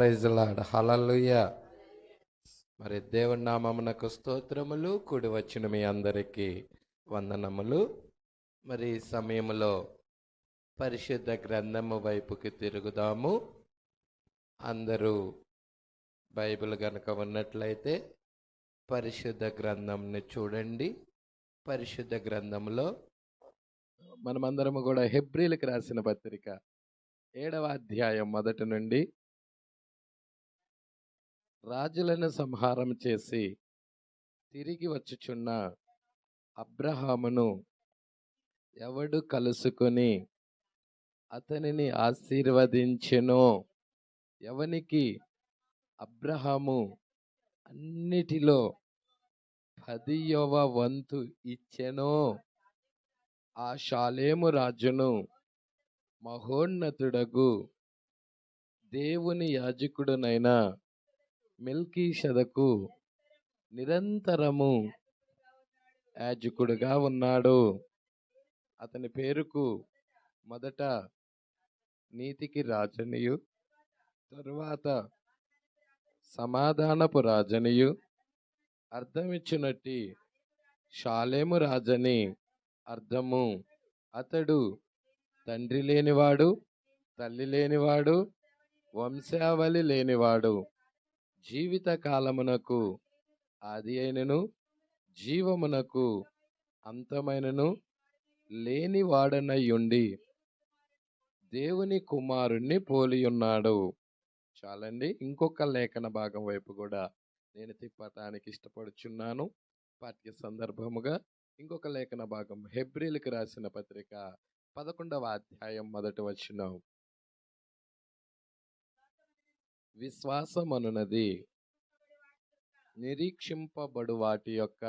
Praise Lord, hallelujah. మరి దేవుని నామమునకు స్తోత్రములు. కూడి వచ్చిన మీ అందరికీ వందనములు. మరి ఈ సమయంలో పరిశుద్ధ గ్రంథము వైపుకి తిరుగుదాము. అందరూ బైబిల్ గనుక ఉన్నట్లయితే పరిశుద్ధ గ్రంథంని చూడండి. పరిశుద్ధ గ్రంథంలో మనమందరము కూడా హెబ్రీలకు రాసిన పత్రిక 7వ అధ్యాయం మొదటి నుండి, రాజులను సంహారం చేసి తిరిగి వచ్చుచున్న అబ్రహామును ఎవడు కలుసుకొని అతనిని ఆశీర్వదించెనో, ఎవనికి అబ్రహాము అన్నిటిలో 10వ వంతు ఇచ్చెనో, ఆ షాలేము రాజును మహోన్నతుడగు దేవుని యాజకుడునైన మెల్కీషెదకు నిరంతరము యాజకుడుగా ఉన్నాడు. అతని పేరుకు మొదట నీతికి రాజనియు, తరువాత సమాధానపు రాజనియు అర్థమిచ్చినట్టి షాలేము రాజని అర్థము. అతడు తండ్రి లేనివాడు, తల్లి లేనివాడు, వంశావళి లేనివాడు, జీవిత కాలమునకు ఆది అయినను జీవమునకు అంతమైనను లేనివాడనయ్యుండి దేవుని కుమారుణ్ణి పోలియున్నాడు. చాలండి. ఇంకొక లేఖన భాగం వైపు కూడా నేను తిప్పటానికి ఇష్టపడుచున్నాను. పాఠ్య సందర్భముగా ఇంకొక లేఖన భాగం హెబ్రీలకు రాసిన పత్రిక 11వ అధ్యాయం మొదటి వచనం. విశ్వాసమనున్నది నిరీక్షింపబడు వాటి యొక్క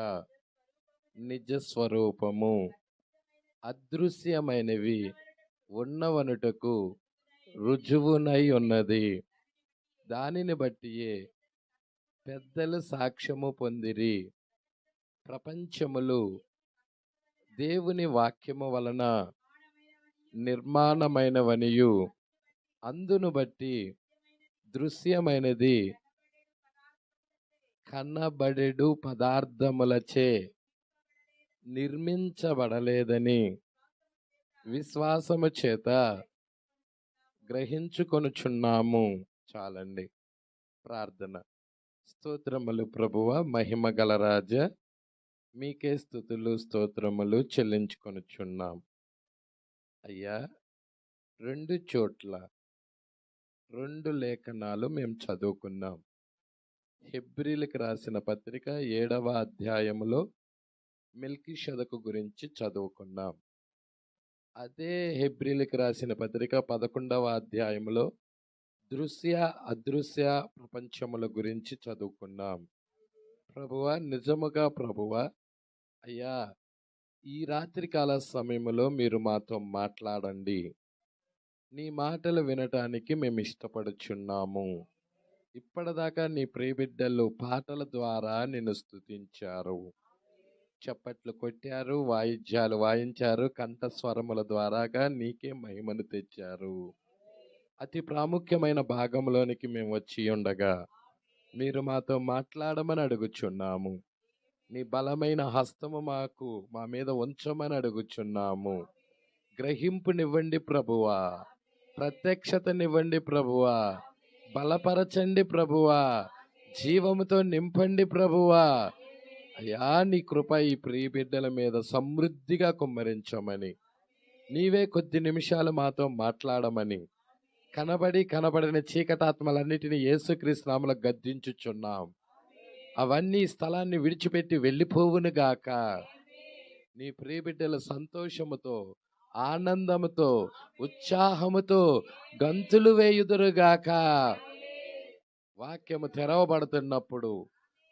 నిజ స్వరూపము, అదృశ్యమైనవి ఉన్నవనుటకు రుజువునై ఉన్నది. దానిని బట్టియే పెద్దలు సాక్ష్యము పొందిరి. ప్రపంచములు దేవుని వాక్యము వలన నిర్మాణమైనవనియు, అందును బట్టి దృశ్యమైనది కనబడెడు పదార్థములచే నిర్మించబడలేదని విశ్వాసము చేత గ్రహించుకొనుచున్నాము. చాలండి. ప్రార్థన. స్తోత్రములు ప్రభువ, మహిమ గల రాజ, మీకే స్తుతులు స్తోత్రములు చెల్లించుకొనుచున్నాం. అయ్యా, 2 చోట్ల 2 లేఖనాలు మేము చదువుకున్నాం. హెబ్రీలకు రాసిన పత్రిక 7వ అధ్యాయములో మెల్కీషెదకు గురించి చదువుకున్నాం. అదే హెబ్రీలకు రాసిన పత్రిక 11వ అధ్యాయములో దృశ్య అదృశ్య ప్రపంచముల గురించి చదువుకున్నాం. ప్రభువ, నిజముగా ప్రభువ, అయ్యా, ఈ రాత్రికాల సమయంలో మీరు మాతో మాట్లాడండి. నీ మాటలు వినటానికి మేము ఇష్టపడుచున్నాము. ఇప్పటిదాకా నీ ప్రియబిడ్డలు పాటల ద్వారా నిన్ను స్తుతించారు, చప్పట్లు కొట్టారు, వాయిద్యాలు వాయించారు, కంఠస్వరముల ద్వారాగా నీకే మహిమను తెచ్చారు. అతి ప్రాముఖ్యమైన భాగంలోనికి మేము వచ్చి ఉండగా మీరు మాతో మాట్లాడమని అడుగుచున్నాము. నీ బలమైన హస్తము మా మీద ఉంచమని అడుగుచున్నాము. గ్రహింపునివ్వండి ప్రభువా, ప్రత్యక్షతనివ్వండి ప్రభువా, బలపరచండి ప్రభువా, జీవముతో నింపండి ప్రభువా. అయ్యా, నీ కృప ఈ ప్రియ బిడ్డల మీద సమృద్ధిగా కుమ్మరించమని, నీవే కొద్ది నిమిషాలు మాతో మాట్లాడమని, కనబడిన చీకటాత్మలన్నిటినీ యేసుక్రీస్తు నామములో గద్దించుచున్నాం. అవన్నీ స్థలాన్ని విడిచిపెట్టి వెళ్ళిపోవునుగాక. నీ ప్రియబిడ్డల సంతోషముతో, ఆనందముతో, ఉత్సాహముతో గంతులు వేయుదురుగాక. వాక్యము తెరవబడుతున్నప్పుడు,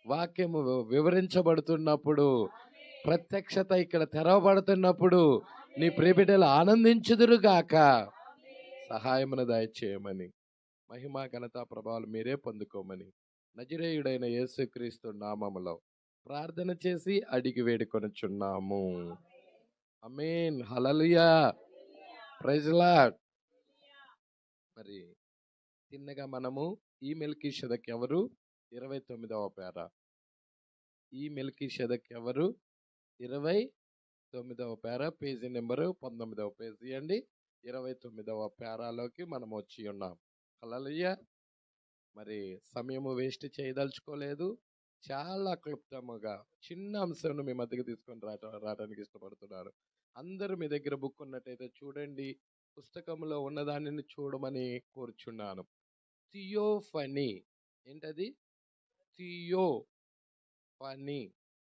వాక్యము వివరించబడుతున్నప్పుడు, ప్రత్యక్షత ఇక్కడ తెరవబడుతున్నప్పుడు నీ ప్రియబిడ్డలు ఆనందించుదురుగాక. సహాయమును దయచేయమని, మహిమ ఘనత ప్రభావాలు మీరే పొందుకోమని నజరేయుడైన యేసుక్రీస్తు నామములో ప్రార్థన చేసి అడిగి వేడుకొనుచున్నాము. ఆమేన్. హల్లెలూయా. Praise lord. మరి తిన్నగా మనము ఈ మెల్కీషెదెకు ఎవరు 29వ పేర. ఈ మెల్కీషెదెకు ఎవరు 29వ పేర, పేజీ నెంబరు 19వ పేజీ అండి. 29వ పేరాలోకి మనం వచ్చి ఉన్నాం. హల్లెలూయా. మరి సమయము వేస్ట్ చేయదలుచుకోలేదు. చాలా క్లుప్తముగా చిన్న అంశంను మీ మధ్యకి తీసుకొని రావడానికి ఇష్టపడుతున్నారు. అందరూ మీ దగ్గర బుక్ ఉన్నట్టయితే చూడండి. పుస్తకంలో ఉన్నదానిని చూడమని కోరుచున్నాను. థియోఫనీ. ఏంటది? Theo funny.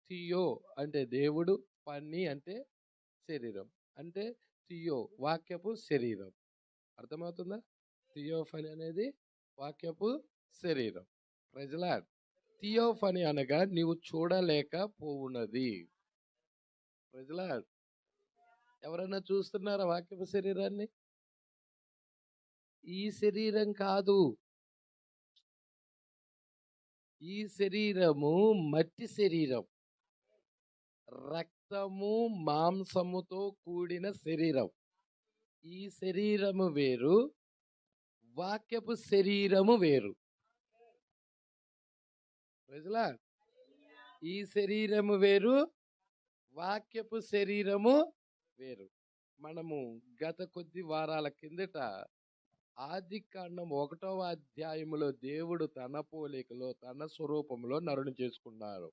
థియో అంటే దేవుడు, ఫనీ అంటే శరీరం. అంటే థియో వాక్యపు శరీరం. అర్థమవుతుందా? థియోఫనీ అనేది వాక్యపు శరీరం. Praise the lord. థియోఫనీ అనగా నీవు చూడలేకపోవున్నది. Praise the lord. ఎవరైనా చూస్తున్నారా వాక్యపు శరీరాన్ని? ఈ శరీరం కాదు. ఈ శరీరము మట్టి శరీరం, రక్తము మాంసముతో కూడిన శరీరం. ఈ శరీరము వేరు, వాక్యపు శరీరము వేరు. Praise the Lord. ఈ శరీరము వేరు, వాక్యపు శరీరము వేరు. మనము గత కొద్ది వారాల కిందట ఆదికాండం 1వ అధ్యాయములో దేవుడు తన పోలికలో తన స్వరూపంలో నరుని చేసుకున్నారు.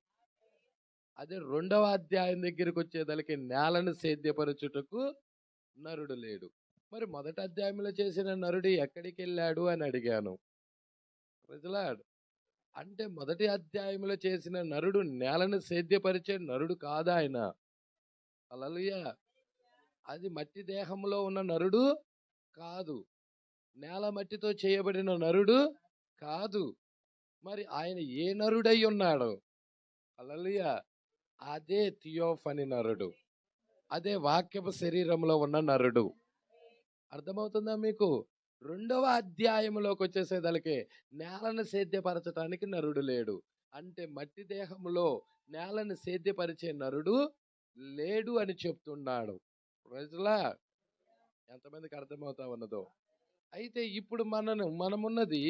అదే 2వ అధ్యాయం దగ్గరికి వచ్చేదలకి నేలను సేద్యపరచుటకు నరుడు లేడు. మరి మొదటి అధ్యాయంలో చేసిన నరుడు ఎక్కడికి వెళ్ళాడు అని అడిగాను. Praise the Lord. అంటే మొదటి అధ్యాయంలో చేసిన నరుడు నేలను సేద్యపరిచే నరుడు కాదు ఆయన. హల్లెలూయా. అది మట్టి దేహంలో ఉన్న నరుడు కాదు. నేల మట్టితో చేయబడిన నరుడు కాదు. మరి ఆయన ఏ నరుడై ఉన్నాడు? హల్లెలూయా. అదే థియోఫనీ నరుడు. అదే వాక్యపు శరీరంలో ఉన్న నరుడు. అర్థమవుతుందా మీకు? 2వ అధ్యాయంలోకి వచ్చేసేదలకే నేలను సేద్యపరచడానికి నరుడు లేడు. అంటే మట్టి దేహంలో నేలను సేద్యపరిచే నరుడు లేడు అని చెప్తున్నాడు. Praise the Lord. ఎంతమందికి అర్థమవుతా ఉన్నదో. అయితే ఇప్పుడు మనమున్నది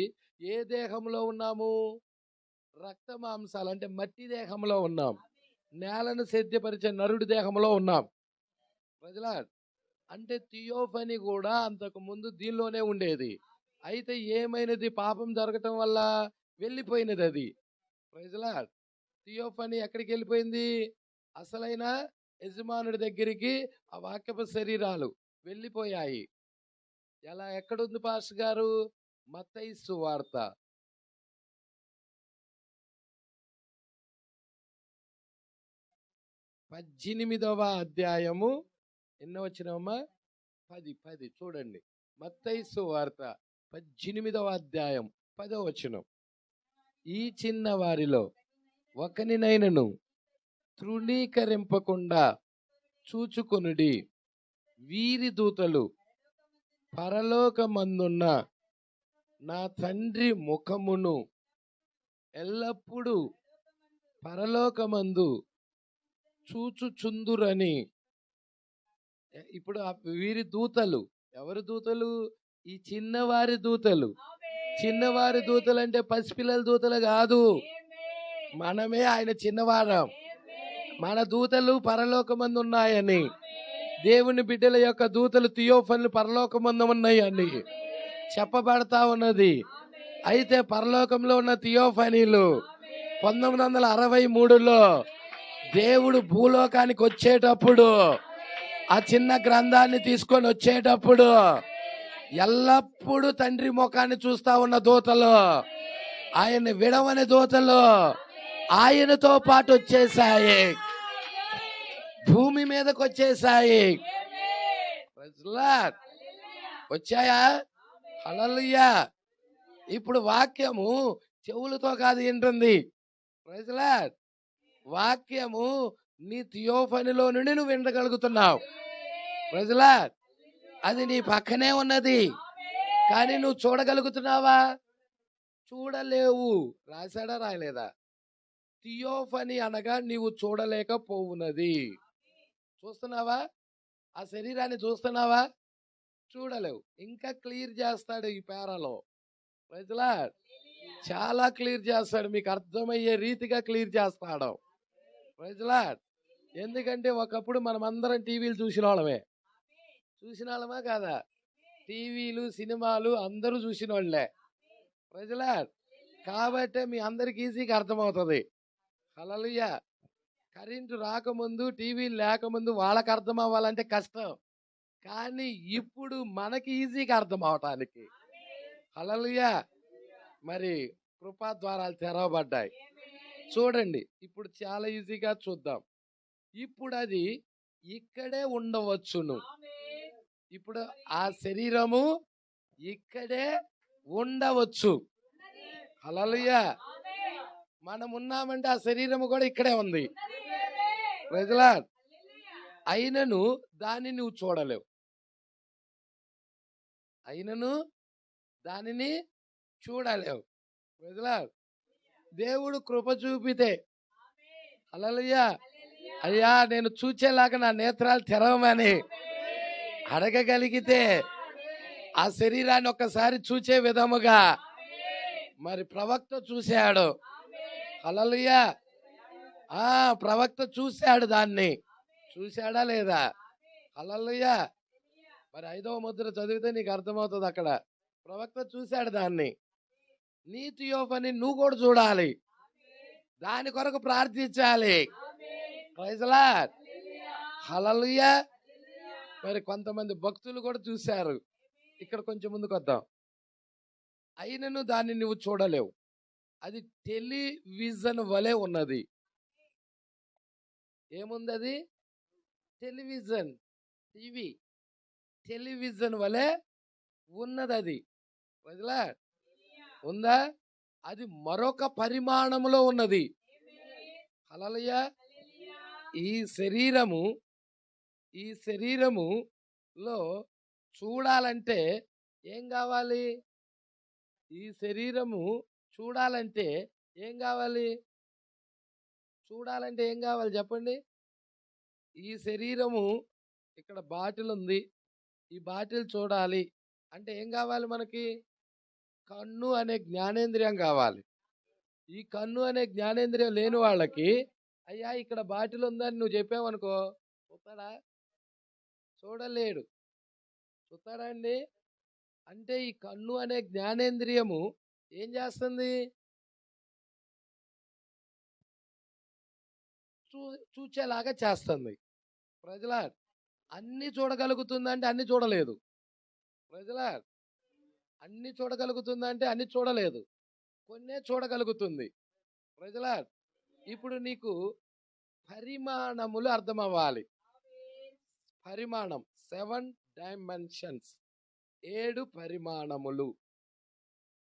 ఏ దేహంలో ఉన్నాము? రక్త మాంసాలు అంటే మట్టి దేహంలో ఉన్నాం. నేలను సేద్యపరిచే నరుడి దేహంలో ఉన్నాం. Praise the Lord. అంటే థియోఫనీ కూడా అంతకు ముందు దీనిలోనే ఉండేది. అయితే ఏమైనది? పాపం జరగటం వల్ల వెళ్ళిపోయినది అది. Praise the lord. థియోఫనీ ఎక్కడికి వెళ్ళిపోయింది? అసలైన యజమానుడి దగ్గరికి ఆ వాక్యపు శరీరాలు వెళ్ళిపోయాయి. ఎలా? ఎక్కడుంది పాస్టర్ గారు? మత్తయి సువార్త 18వ అధ్యాయము. ఎన్నో వచ్చినమ్మా? 10 చూడండి. మత్తయి సువార్త 18వ అధ్యాయం 10వ వచనం. ఈ చిన్న వారిలో ఒకనినైనను తృణీకరింపకుండా చూచుకొనుడి. వీరి దూతలు పరలోకమందున్న నా తండ్రి ముఖమును ఎల్లప్పుడూ పరలోకమందు చూచుచుందురని. ఇప్పుడు వీరి దూతలు ఎవరి దూతలు? ఈ చిన్నవారి దూతలు. చిన్నవారి దూతలు అంటే పసిపిల్లల దూతలు కాదు. మనమే ఆయన చిన్నవారం. మన దూతలు పరలోకమందు ఉన్నాయని, దేవుని బిడ్డల యొక్క దూతలు థియోఫనీ పరలోకమందు ఉన్నాయని చెప్పబడతా ఉన్నది. అయితే పరలోకంలో ఉన్న థియోఫనీలు 1963లో దేవుడు భూలోకానికి వచ్చేటప్పుడు, ఆ చిన్న గ్రంథాన్ని తీసుకొని వచ్చేటప్పుడు ఎల్లప్పుడూ తండ్రి ముఖాన్ని చూస్తా ఉన్న దూతలు, ఆయన విడవని దూతలు ఆయనతో పాటు వచ్చేసాయి, భూమి మీదకి వచ్చేసాయి. వచ్చాయా? హల్లెలూయా. ఇప్పుడు వాక్యము చెవులతో కాదు వింటుంది. Praise the Lord. వాక్యము నీ థియోఫనీలో నుండి నువ్వు వినగలుగుతున్నావు. Praise the lord. అది నీ పక్కనే ఉన్నది, కానీ నువ్వు చూడగలుగుతున్నావా? చూడలేవు. రాశాడా రాయలేదా? థియోఫనీ అనగా నీవు చూడలేకపోవున్నది. చూస్తున్నావా? ఆ శరీరాన్ని చూస్తున్నావా? చూడలేవు. ఇంకా క్లియర్ చేస్తాడు ఈ పేరాలో. Praise Lord. చాలా క్లియర్ చేస్తాడు, మీకు అర్థమయ్యే రీతిగా క్లియర్ చేస్తాడు. Praise Lord. ఎందుకంటే ఒకప్పుడు మనం అందరం టీవీలు చూసిన వాళ్ళమా కాదా? టీవీలు సినిమాలు అందరూ చూసిన వాళ్ళే. Praise Lord. కాబట్టి మీ అందరికి ఈజీగా అర్థమవుతుంది. హల్లెలూయా. కరెంటు రాకముందు, టీవీలు లేకముందు వాళ్ళకి అర్థం అవ్వాలంటే కష్టం, కానీ ఇప్పుడు మనకి ఈజీగా అర్థం అవటానికి హల్లెలూయా మరి కృపా ద్వారాలు తెరవబడ్డాయి. చూడండి, ఇప్పుడు చాలా ఈజీగా చూద్దాం. ఇప్పుడు అది ఇక్కడే ఉండవచ్చును. ఇప్పుడు ఆ శరీరము ఇక్కడే ఉండవచ్చు. హల్లెలూయా. మనం ఉన్నామంటే ఆ శరీరము కూడా ఇక్కడే ఉంది. Praise Lord. అయినను దాన్ని నువ్వు చూడలేవు. అయినను దానిని చూడలేవు. Praise Lord. దేవుడు కృప చూపితే, హల్లెలూయా, అయ్యా నేను చూచేలాగా నా నేత్రాలు తెరవమని అడగగలిగితే ఆ శరీరాన్ని ఒక్కసారి చూచే విధముగా మరి ప్రవక్త చూశాడు. హల్లెలూయా. ప్రవక్త చూశాడు, దాన్ని చూశాడా లేదా? హల్లెలూయా. మరి 5వ ముద్ర చదివితే నీకు అర్థమవుతుంది. అక్కడ ప్రవక్త చూశాడు దాన్ని. నీతి యోపని నువ్వు కూడా చూడాలి, దాని కొరకు ప్రార్థించాలి. Praise Lord. హల్లెలూయా. మరి కొంతమంది భక్తులు కూడా చూశారు. ఇక్కడ కొంచెం ముందుకు వద్దాం. అయినను దాన్ని నువ్వు చూడలేవు, అది టెలివిజన్ వలె ఉన్నది. ఏముంది అది? టెలివిజన్, టీవీ, టెలివిజన్ వలె ఉన్నది. అది ప్రైజ్ లార్డ్. ఉందా? అది మరొక పరిమాణంలో ఉన్నది. హల్లెలూయా. ఈ శరీరములో చూడాలంటే ఏం కావాలి? ఈ శరీరము చూడాలంటే ఏం కావాలి? చూడాలంటే ఏం కావాలి చెప్పండి? ఈ శరీరము, ఇక్కడ బాటిల్ ఉంది, ఈ బాటిల్ చూడాలి అంటే ఏం కావాలి మనకి? కన్ను అనే జ్ఞానేంద్రియం కావాలి. ఈ కన్ను అనే జ్ఞానేంద్రియం లేని వాళ్ళకి, అయ్యా ఇక్కడ బాటిల్ ఉందని నువ్వు చెప్పావనుకో, చూస్తాడా? చూడలేడు. చూస్తాడా అండి? అంటే ఈ కన్ను అనే జ్ఞానేంద్రియము ఏం చేస్తుంది? చూచేలాగా చేస్తుంది. Praise Lord. అన్ని చూడగలుగుతుందంటే అన్ని చూడలేదు. Praise Lord. అన్ని చూడగలుగుతుందంటే అన్ని చూడలేదు, కొన్నే చూడగలుగుతుంది. Praise lord. ఇప్పుడు నీకు పరిమాణములు అర్థం అవ్వాలి. పరిమాణం 7 డైమెన్షన్స్, 7 పరిమాణములు.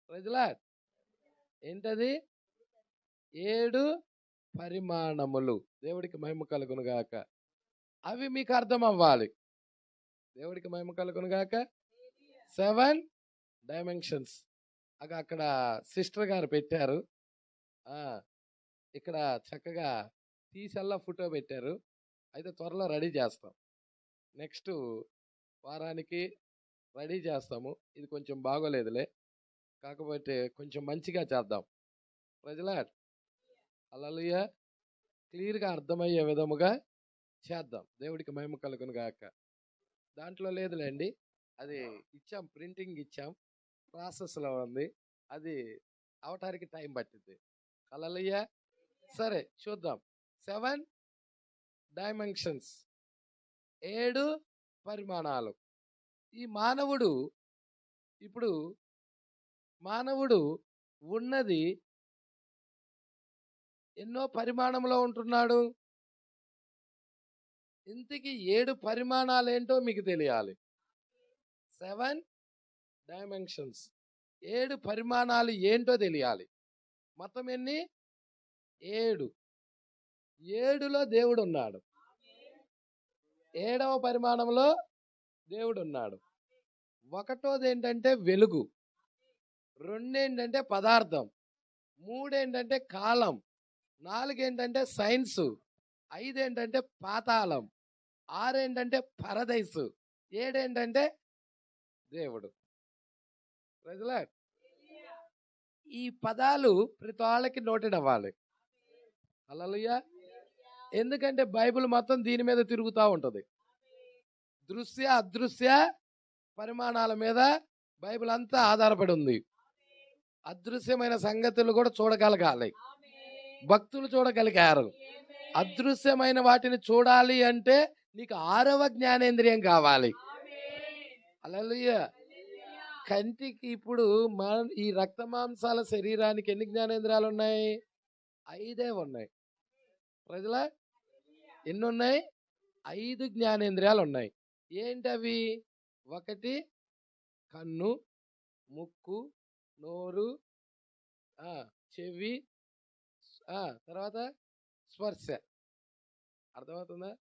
Praise lord. ఏంటది? 7 పరిమాణములు. దేవుడికి మహిమ కలుగును గాక. అవి మీకు అర్థం అవ్వాలి. దేవుడికి మహిమ కలుగును గాక. 7 డైమెన్షన్స్. అక్కడ సిస్టర్ గారు పెట్టారు. ఇక్కడ చక్కగా తీసల్లా ఫోటో పెట్టారు. అయితే త్వరలో రెడీ చేస్తాం. నెక్స్ట్ వారానికి రెడీ చేస్తాము. ఇది కొంచెం బాగోలేదులే, కాకపోతే కొంచెం మంచిగా చేద్దాం. Praise Lord. హల్లెలూయా. క్లియర్గా అర్థమయ్యే విధముగా చేద్దాం. దేవుడికి మహిమ కలుగును గాక. దాంట్లో లేదులేండి, అది ఇచ్చాం, ప్రింటింగ్ ఇచ్చాం, ప్రాసెస్లో ఉంది, అది అవటానికి టైం పట్టింది. హల్లెలూయా. సరే చూద్దాం. 7 డైమెన్షన్స్, 7 పరిమాణాలు. ఈ మానవుడు ఉన్నది ఎన్నో పరిమాణంలో ఉంటున్నాడు. ఇంతకీ 7 పరిమాణాలు ఏంటో మీకు తెలియాలి. 7 డైమెన్షన్స్, 7 పరిమాణాలు ఏంటో తెలియాలి. మొత్తం ఎన్ని? 7. 7లో దేవుడు ఉన్నాడు. 7వ పరిమాణంలో దేవుడు ఉన్నాడు. 1 ఏంటంటే వెలుగు, 2 ఏంటంటే పదార్థం, 3 ఏంటంటే కాలం, 4 ఏంటంటే సైన్స్, 5 ఏంటంటే పాతాళం, 6 ఏంటంటే పరదైసు, 7 ఏంటంటే దేవుడు. Praise Lord. ఈ పదాలు ప్రతి వాళ్ళకి నోటెడ్ అవ్వాలి. హల్లెలూయా. ఎందుకంటే బైబిల్ మొత్తం దీని మీద తిరుగుతూ ఉంటుంది. దృశ్య అదృశ్య పరిమాణాల మీద బైబిల్ అంతా ఆధారపడి ఉంది. అదృశ్యమైన సంగతులు కూడా చూడగలగాలి, భక్తులు చూడగలిగారు. అదృశ్యమైన వాటిని చూడాలి అంటే నీకు 6వ జ్ఞానేంద్రియం కావాలి. హల్లెలూయా. కంటికి ఇప్పుడు ఈ రక్త మాంసాల శరీరానికి ఎన్ని జ్ఞానేంద్రియాలు ఉన్నాయి? 5 ఉన్నాయి. ప్రజలా ఎన్ని ఉన్నాయి? 5 జ్ఞానేంద్రియాలు ఉన్నాయి. ఏంటవి? 1 కన్ను, ముక్కు, నోరు, చెవి, తర్వాత స్పర్శ. అర్థమవుతుందా?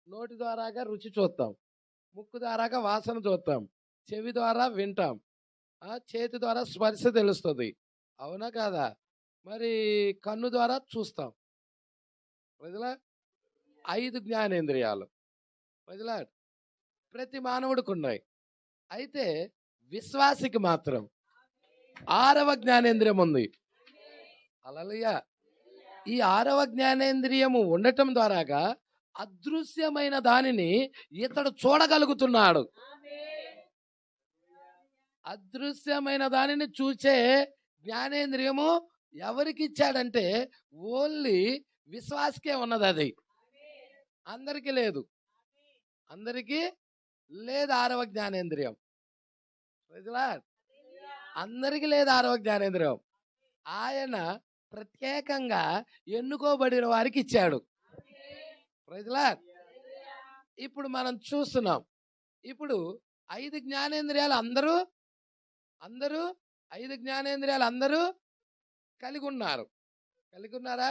నోటి ద్వారాగా రుచి చూస్తాం, ముక్కు ద్వారాగా వాసన చూస్తాం, చెవి ద్వారా వింటాం, చేతి ద్వారా స్పర్శ తెలుస్తుంది. అవునా కాదా? మరి కన్ను ద్వారా చూస్తాం. ప్రజల 5 జ్ఞానేంద్రియాలు ప్రజల ప్రతి మానవుడికి ఉన్నాయి. అయితే విశ్వాసికి మాత్రం 6వ జ్ఞానేంద్రియం ఉంది. హల్లెలూయా. ఈ 6వ జ్ఞానేంద్రియము ఉండటం ద్వారాగా అదృశ్యమైన దానిని ఇతడు చూడగలుగుతున్నాడు. అదృశ్యమైన దానిని చూసే జ్ఞానేంద్రియము ఎవరికి ఇచ్చాడంటే ఓన్లీ విశ్వాసకే ఉన్నది. అది అందరికీ లేదు. అందరికీ లేదు 6వ జ్ఞానేంద్రియం. అందరికీ లేదు 6వ జ్ఞానేంద్రియం. ఆయన ప్రత్యేకంగా ఎన్నుకోబడిన వారికి ఇచ్చాడు. ఇప్పుడు మనం చూస్తున్నాం. ఇప్పుడు 5 జ్ఞానేంద్రియాలు అందరూ 5 జ్ఞానేంద్రియాలు అందరూ కలిగి ఉన్నారా?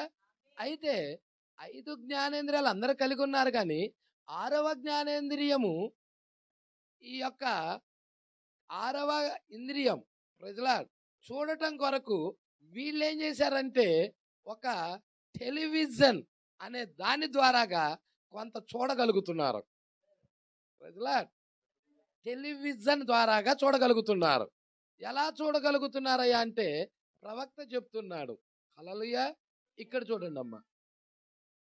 అయితే 5 జ్ఞానేంద్రియాలు అందరూ కలిగి ఉన్నారు. కానీ 6వ జ్ఞానేంద్రియము, ఈ యొక్క 6వ ఇంద్రియం ప్రజల చూడటం కొరకు వీళ్ళు ఏం చేశారంటే ఒక టెలివిజన్ అనే దాని ద్వారాగా కొంత చూడగలుగుతున్నారు. ప్రజల టెలివిజన్ ద్వారాగా చూడగలుగుతున్నారు. ఎలా చూడగలుగుతున్నారయ్యా అంటే ప్రవక్త చెప్తున్నాడు. హల్లెలూయా. ఇక్కడ చూడండి అమ్మా,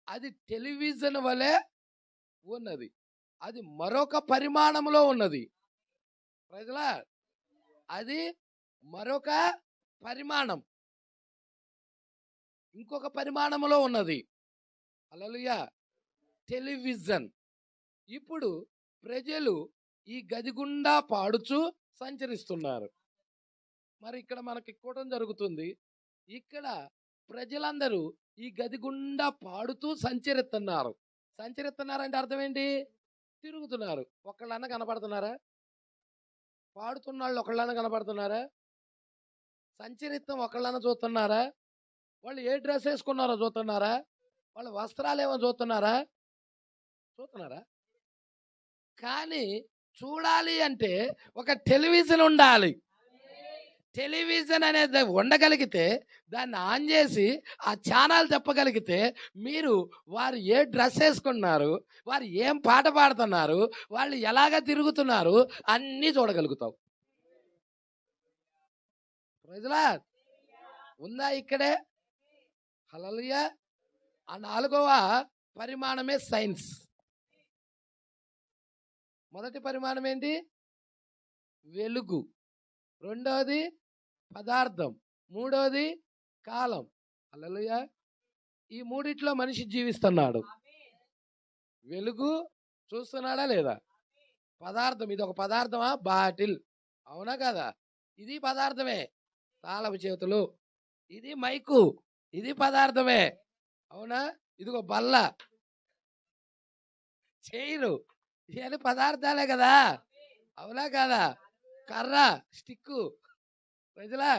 అది టెలివిజన్ వలె ఉన్నది. అది మరొక పరిమాణంలో ఉన్నది. ప్రజల అది మరొక పరిమాణం, ఇంకొక పరిమాణంలో ఉన్నది. హల్లెలూయా. టెలివిజన్. ఇప్పుడు ప్రజలు ఈ గది గుండా పాడుచు సంచరిస్తున్నారు. మరి ఇక్కడ మనకి కూటం జరుగుతుంది. ఇక్కడ ప్రజలందరూ ఈ గది గుండా పాడుతూ సంచరిస్తున్నారంటే అర్థం ఏంటి? తిరుగుతున్నారు. ఒకళ్ళన్నా కనపడుతున్నారా? పాడుతున్న వాళ్ళు ఒకళ్ళన్నా కనపడుతున్నారా? సంచరిత్తం ఒకళ్ళన్నా చూస్తున్నారా? వాళ్ళు ఏ డ్రెస్ వేసుకున్నారో చూస్తున్నారా? వాళ్ళ వస్త్రాలు ఏమో చూస్తున్నారా? కానీ చూడాలి అంటే ఒక టెలివిజన్ ఉండాలి. టెలివిజన్ అనేది ఉండగలిగితే దాన్ని ఆన్ చేసి ఆ ఛానల్ చెప్పగలిగితే మీరు వారు ఏ డ్రెస్ వేసుకున్నారు, వారు ఏం పాట పాడుతున్నారు, వాళ్ళు ఎలాగ తిరుగుతున్నారు అన్నీ చూడగలుగుతావు. ప్రజలా ఉందా ఇక్కడే? హల్లెలూయా. ఆ 4వ పరిమాణమే సైన్స్. మొదటి పరిమాణం ఏంటి? వెలుగు. 2వది పదార్థం. 3వది కాలం. హల్లెలూయా. ఈ 3 మనిషి జీవిస్తున్నాడు. వెలుగు చూస్తున్నాడా లేదా? పదార్థం. ఇది ఒక పదార్థమా? బాటిల్. అవునా కదా? ఇది పదార్థమే. తాళపు చేతులు. ఇది మైకు. ఇది పదార్థమే. అవునా? ఇదిగో బల్ల, చైరు, ఇవన్నీ పదార్థాలే కదా? అవునా కదా? కర్ర, స్టిక్కు. ప్రజలా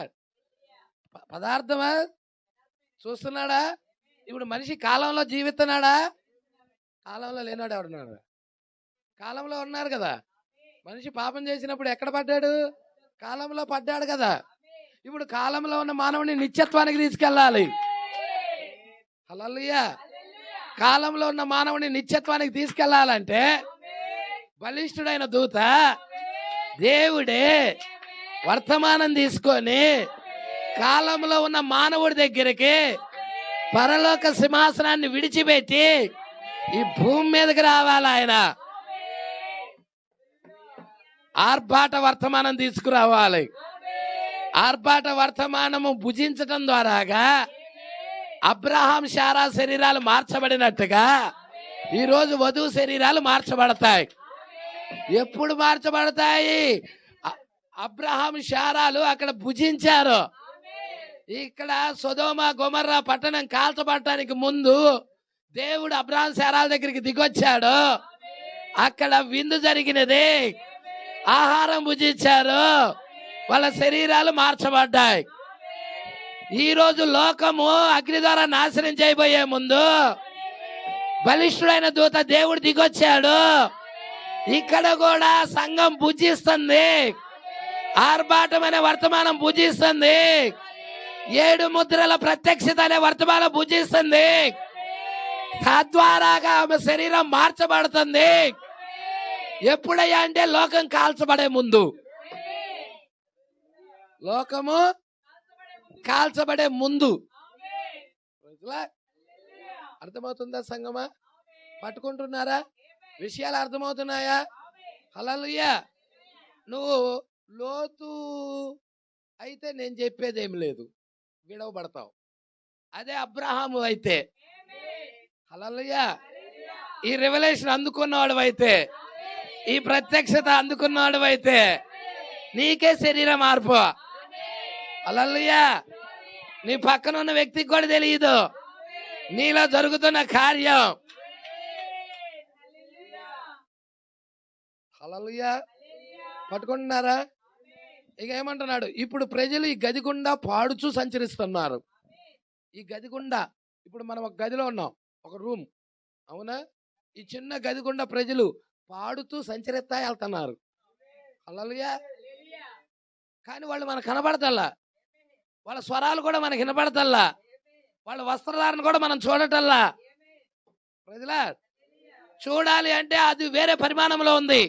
పదార్థమా? చూస్తున్నాడా? ఇప్పుడు మనిషి కాలంలో జీవిస్తున్నాడా? కాలంలో లేనాడు ఎవడున్నాడు? కాలంలో ఉన్నారు కదా. మనిషి పాపం చేసినప్పుడు ఎక్కడ పడ్డాడు? కాలంలో పడ్డాడు కదా. ఇప్పుడు కాలంలో ఉన్న మానవుని నిత్యత్వానికి తీసుకెళ్ళాలి. హల్లెలూయా. కాలంలో ఉన్న మానవుని నిత్యత్వానికి తీసుకెళ్లాలంటే బలిష్ఠుడైన దూత దేవుడే వర్తమానం తీసుకొని కాలంలో ఉన్న మానవుడి దగ్గరికి పరలోక సింహాసనాన్ని విడిచిపెట్టి ఈ భూమి మీదకి రావాలి. ఆయన ఆర్భాట వర్తమానం తీసుకురావాలి. ఆర్భాట వర్తమానము భుజించటం ద్వారాగా అబ్రహాం శారా శరీరాలు మార్చబడినట్టుగా ఈరోజు వధువు శరీరాలు మార్చబడతాయి. ఎప్పుడు మార్చబడతాయి? అబ్రహాం శారాలు అక్కడ భుజించారు. ఇక్కడ సొదొమ గొమొర్రా పట్టణం కాల్చబడటానికి ముందు దేవుడు అబ్రహాం శారాల దగ్గరికి దిగొచ్చాడు. అక్కడ విందు జరిగినది, ఆహారం భుజించారు, వాళ్ళ శరీరాలు మార్చబడ్డాయి. ఈ రోజు లోకము అగ్ని ద్వారా నాశనం చేయబోయే ముందు బలిష్ఠుడైన దూత దేవుడు దిగొచ్చాడు. ఇక్కడ కూడా సంఘం భుజిస్తుంది, ఆర్భాటం అనే వర్తమానం భుజిస్తుంది, 7 ముద్రల ప్రత్యక్షత అనే వర్తమానం భుజిస్తుంది. తద్వారాగా ఆమె శరీరం మార్చబడుతుంది. ఎప్పుడయ్యా అంటే లోకం కాల్చబడే ముందు. లోకము కాల్చబడే ముందు. అర్థమవుతుందా సంగమా? పట్టుకుంటున్నారా? విషయాలు అర్థమవుతున్నాయా? హల్లెలూయా. నువ్వు లోతు అయితే నేను చెప్పేదేం లేదు, విడవబడతావు. అదే అబ్రహాము అయితే, హల్లెలూయా, ఈ రెవల్యూషన్ అందుకున్నవాడు అయితే, ఈ ప్రత్యక్షత అందుకున్నవాడు అయితే నీకే శరీర మార్పు. హల్లెలూయా. నీ పక్కన ఉన్న వ్యక్తికి కూడా తెలియదు నీలో జరుగుతున్న కార్యం. హల్లెలూయా. పట్టుకుంటున్నారా? ఇక ఏమంటున్నాడు? ఇప్పుడు ప్రజలు ఈ గది గుండా పాడుచూ సంచరిస్తున్నారు. ఈ గది గుండా, ఇప్పుడు మనం ఒక గదిలో ఉన్నాం, ఒక రూమ్, అవునా? ఈ చిన్న గది గుండా ప్రజలు పాడుతూ సంచరిస్తా వెళ్తున్నారు. హల్లెలూయా. కానీ వాళ్ళు మనకు కనబడతల్లా, వాళ్ళ స్వరాలు కూడా మనకు వినపడతల్లా, వాళ్ళ వస్త్రధారణ కూడా మనం చూడటల్లా. ప్రజలా చూడాలి అంటే అది వేరే పరిమాణంలో ఉంది,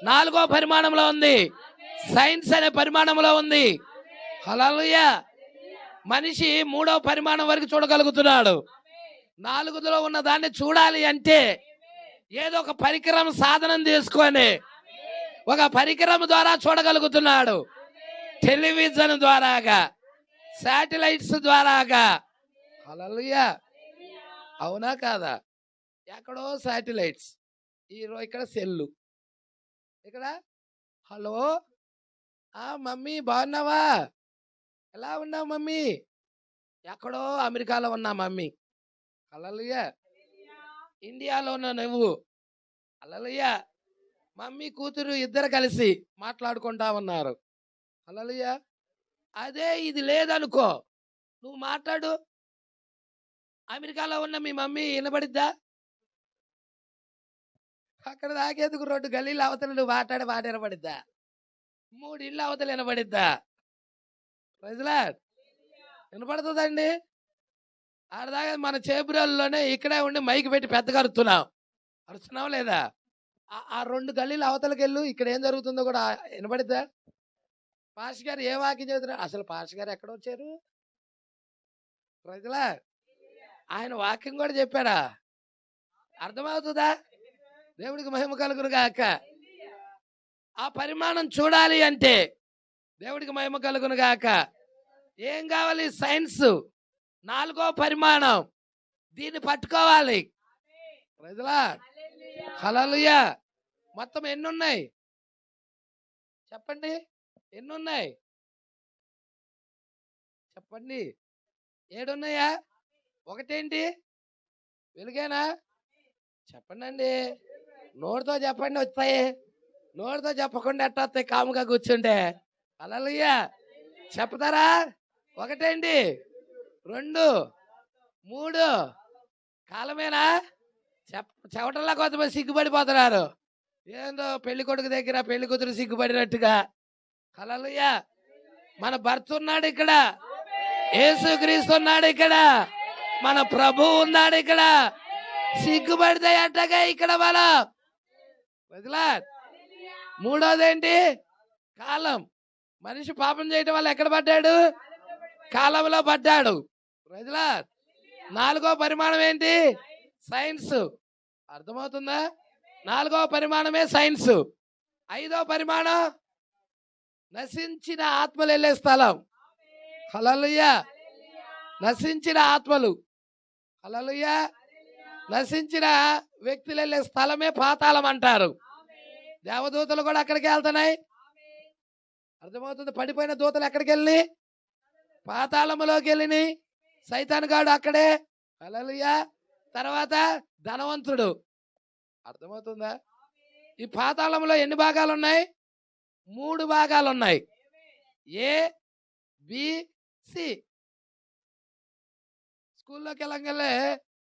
4వ పరిమాణంలో ఉంది, సైన్స్ అనే పరిమాణంలో ఉంది. హల్లెలూయా. మనిషి 3వ పరిమాణం వరకు చూడగలుగుతున్నాడు. 4లో ఉన్న దాన్ని చూడాలి అంటే ఏదో ఒక పరికరం సాధనం తీసుకొని ఒక పరికరం ద్వారా చూడగలుగుతున్నాడు. టెలివిజన్ ద్వారాగా, శాటిలైట్స్ ద్వారాగా. హల్లెలూయా. అవునా కాదా? ఎక్కడో శాటిలైట్స్, ఇక్కడ సెల్లు, ఇక్కడ హలో మమ్మీ బాగున్నావా, ఎలా ఉన్నావు మమ్మీ, ఎక్కడో అమెరికాలో ఉన్నా మమ్మీ. హల్లెలూయా. ఇండియాలో ఉన్న నువ్వు, హల్లెలూయా, మమ్మీ కూతురు ఇద్దరు కలిసి మాట్లాడుకుంటా ఉన్నారు. హల్లెలూయా. అదే ఇది లేదనుకో, నువ్వు మాట్లాడు, అమెరికాలో ఉన్న మీ మమ్మీ వినబడిద్దా? అక్కడ దాకేందుకు 2 గల్లీలు అవతల నువ్వు మాట్లాడే మాట వినబడిద్దా? 3 ఇళ్ళు అవతల వినబడిద్దా? ప్రజలా వినపడుతుందండి. ఆడదాకా మన చేబురాల్లోనే ఇక్కడే ఉండి మైకి పెట్టి పెద్దగా అరుస్తున్నావు లేదా? ఆ 2 గల్లీలు అవతలకి వెళ్ళు, ఇక్కడ ఏం జరుగుతుందో కూడా వినబడిద్దా? పాష్ గారు ఏ వాక్యం చదువుతున్నారు? అసలు పాష్ గారు ఎక్కడ వచ్చారు? ప్రజలా ఆయన వాక్యం కూడా చెప్పాడా? అర్థమవుతుందా? దేవుడికి మహిమ కలుగును గాక. ఆ పరిమాణం చూడాలి అంటే దేవుడికి మహిమ కలుగును గాక. ఏం కావాలి? సైన్స్ 4వ పరిమాణం, దీన్ని పట్టుకోవాలి. ప్రజలా హల్లెలూయా. మొత్తం ఎన్నున్నాయి చెప్పండి? ఎన్నున్నాయి చెప్పండి? 7 ఉన్నాయా? ఒకటేంటి? వెలుగేనా? చెప్పండి అండి, నోటితో చెప్పండి వస్తాయి. నోటితో చెప్పకుండా ఎట్ట వస్తాయి కాముగా కూర్చుంటే? హల్లెలూయా. చెప్తారా? ఒకటేంటి? 2, 3 కాలమేనా? చెప్పటంలా కొంతమంది సిగ్గుపడిపోతున్నారు. ఏందో పెళ్లి కొడుకు దగ్గర పెళ్లి కూతురు సిగ్గుపడినట్టుగా. హల్లెలూయా. మన భర్త ఉన్నాడు ఇక్కడ, యేసుక్రీస్తు ఉన్నాడు ఇక్కడ, మన ప్రభు ఉన్నాడు ఇక్కడ. సిగ్గుపడితే అట్టగా ఇక్కడ మనం. మూడోది ఏంటి? కాలం. మనిషి పాపం చేయటం వల్ల ఎక్కడ పడ్డాడు? కాలంలో పడ్డాడు. ప్రజలా 4వ పరిమాణం ఏంటి? సైన్స్. అర్థమవుతుందా? 4వ పరిమాణమే సైన్స్. 5వ పరిమాణం నశించిన ఆత్మలు వెళ్ళే స్థలం. హల్లెలూయా. నశించిన ఆత్మలు. హల్లెలూయా. నశించిన వ్యక్తులు వెళ్ళే స్థలమే పాతాళం అంటారు. దేవదూతలు కూడా అక్కడికి వెళ్తున్నాయి. అర్థమవుతుంది? పడిపోయిన దూతలు ఎక్కడికి వెళ్ళి? పాతాళములోకి వెళ్ళినాయి. సైతాన్ గాడు అక్కడే. హల్లెలూయా. తర్వాత ధనవంతుడు. అర్థమవుతుందా? ఈ పాతాళంలో ఎన్ని భాగాలు ఉన్నాయి? 3 భాగాలు ఉన్నాయి. ఏ, బి, సి. స్కూల్లోకి వెళ్ళంగానే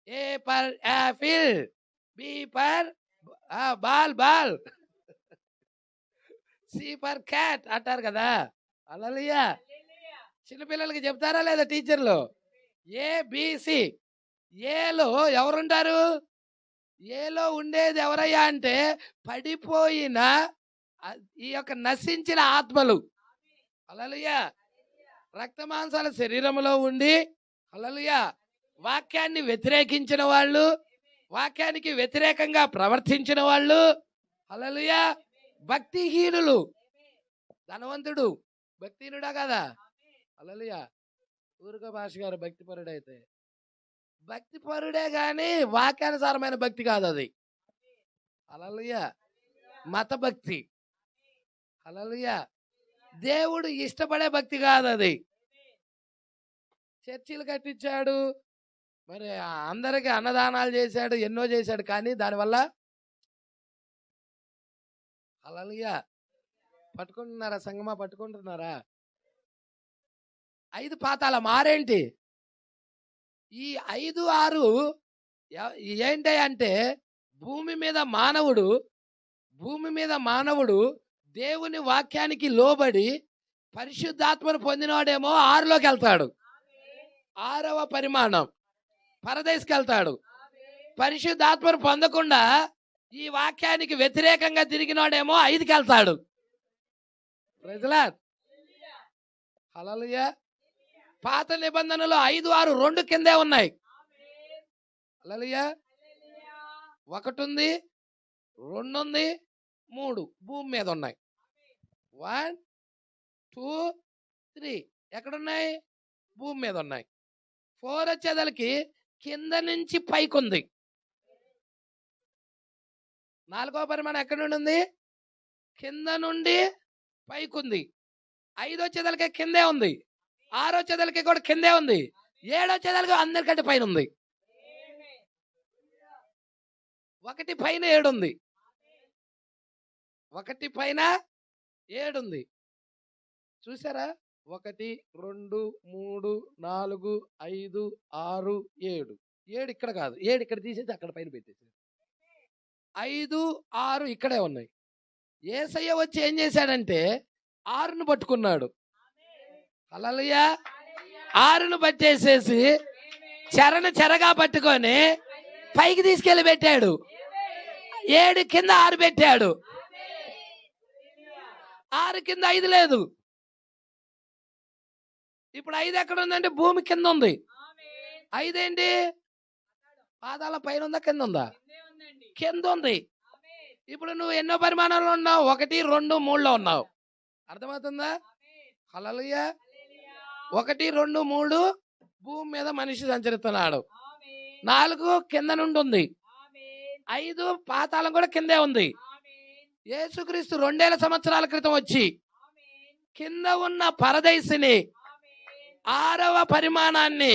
A for apple, B for ball ball, C for cat అంటారు కదా. హల్లెలూయా. చిన్నపిల్లలకి చెప్తారా లేదా టీచర్లు? A, B, C. ఏలో ఎవరుంటారు? ఏలో ఉండేది ఎవరయ్యా అంటే పడిపోయిన ఈ యొక్క నశించిన ఆత్మలు. హల్లెలూయా. రక్త మాంసాల శరీరంలో ఉండి హల్లెలూయా వాక్యాన్ని వ్యతిరేకించిన వాళ్ళు, వాక్యానికి వ్యతిరేకంగా ప్రవర్తించిన వాళ్ళు. హల్లెలూయా. భక్తిహీనులు. ధనవంతుడు భక్తిహీనుడా కదా? హల్లెలూయా. ఊరుగా భాష గారు భక్తిపరుడైతే భక్తిపరుడే గాని వాక్యానుసారమైన భక్తి కాదు అది. హల్లెలూయా. మత భక్తి. హల్లెలూయా. దేవుడు ఇష్టపడే భక్తి కాదు అది. చర్చిలు కట్టించాడు, మరి అందరికి అన్నదానాలు చేశాడు, ఎన్నో చేశాడు, కానీ దానివల్ల హల్లెలూయా పట్టుకుంటున్నారా? సంగమా పట్టుకుంటున్నారా? 5 పాతాళం. 6 ఏంటి? ఈ 5, 6 ఏంటి అంటే భూమి మీద మానవుడు దేవుని వాక్యానికి లోబడి పరిశుద్ధాత్మను పొందినవాడేమో 6లోకి వెళ్తాడు. 6వ పరిమాణం పరదేశకి వెళ్తాడు. పరిశుద్ధాత్మను పొందకుండా ఈ వాక్యానికి వ్యతిరేకంగా తిరిగినవాడేమో 5కి వెళ్తాడు. ప్రజలా హల్లెలూయా. పాత నిబంధనలో 5, 6 2 కిందే ఉన్నాయి. హల్లెలూయా. 1 ఉంది, 2 ఉంది, 3 భూమి మీద ఉన్నాయి. 1, 2, 3 ఎక్కడున్నాయి? భూమి మీద ఉన్నాయి. 4 వచ్చేదలకి కింద నుంచి పైకి ఉంది. 4వ పరిమాణం ఎక్కడి నుండి ఉంది? కింద నుండి పైకి ఉంది. 5 వచ్చేదలకి కిందే ఉంది. 6 వచ్చేదలకి కూడా కిందే ఉంది. 7 వచ్చేదలకి అందరికంటే పైన ఉంది. 1 పైన 7 ఉంది. 1 పైన 7 ఉంది. చూసారా? 1, 2, 3, 4, 5, 6, 7. 7 ఇక్కడ కాదు. 7 ఇక్కడ తీసేసి అక్కడ పైన పెట్టేసి 5, 6 ఇక్కడే ఉన్నాయి. యేసయ్య వచ్చి ఏం చేశాడంటే 6ను పట్టుకున్నాడు. హల్లెలూయా. 6ను పట్టేసేసి చెరగా పట్టుకొని పైకి తీసుకెళ్లి పెట్టాడు. 7 కింద 6 పెట్టాడు. 6 కింద 5 లేదు. ఇప్పుడు 5 ఎక్కడ ఉందంటే భూమి కింద ఉంది. 5 ఏంటి? పాదాల పైన ఉందా కింద ఉందా? కింద ఉంది. ఇప్పుడు నువ్వు ఎన్నో పరిమాణాల్లో ఉన్నావు? 1, 2, 3లో ఉన్నావు. అర్థమవుతుందా? హల్లెలూయా. 1, 2, 3 భూమి మీద మనిషి సంచరిస్తున్నాడు. 4 కింద నుండి ఉంది. 5 పాతాళం కూడా కిందే ఉంది. యేసుక్రీస్తు 2000 సంవత్సరాల క్రితం వచ్చి కింద ఉన్న పరదేశిని 6వ పరిమాణాన్ని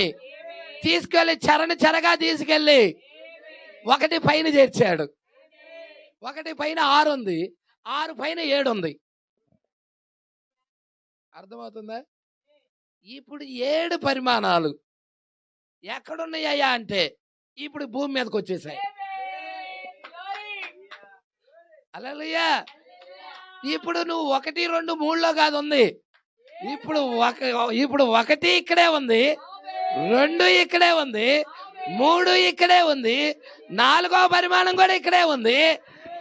తీసుకెళ్లి చెరగా తీసుకెళ్లి 1 పైన చేర్చాడు. 1 పైన 6 ఉంది. 6 పైన 7 ఉంది. అర్థమవుతుందా? ఇప్పుడు 7 పరిమాణాలు ఎక్కడున్నాయ్యా అంటే ఇప్పుడు భూమి మీదకి వచ్చేసాయి. హల్లెలూయా. ఇప్పుడు నువ్వు 1, 2, 3లో కాదు ఉంది. ఇప్పుడు 1 ఇక్కడే ఉంది, 2 ఇక్కడే ఉంది, 3 ఇక్కడే ఉంది, 4వ పరిమాణం కూడా ఇక్కడే ఉంది,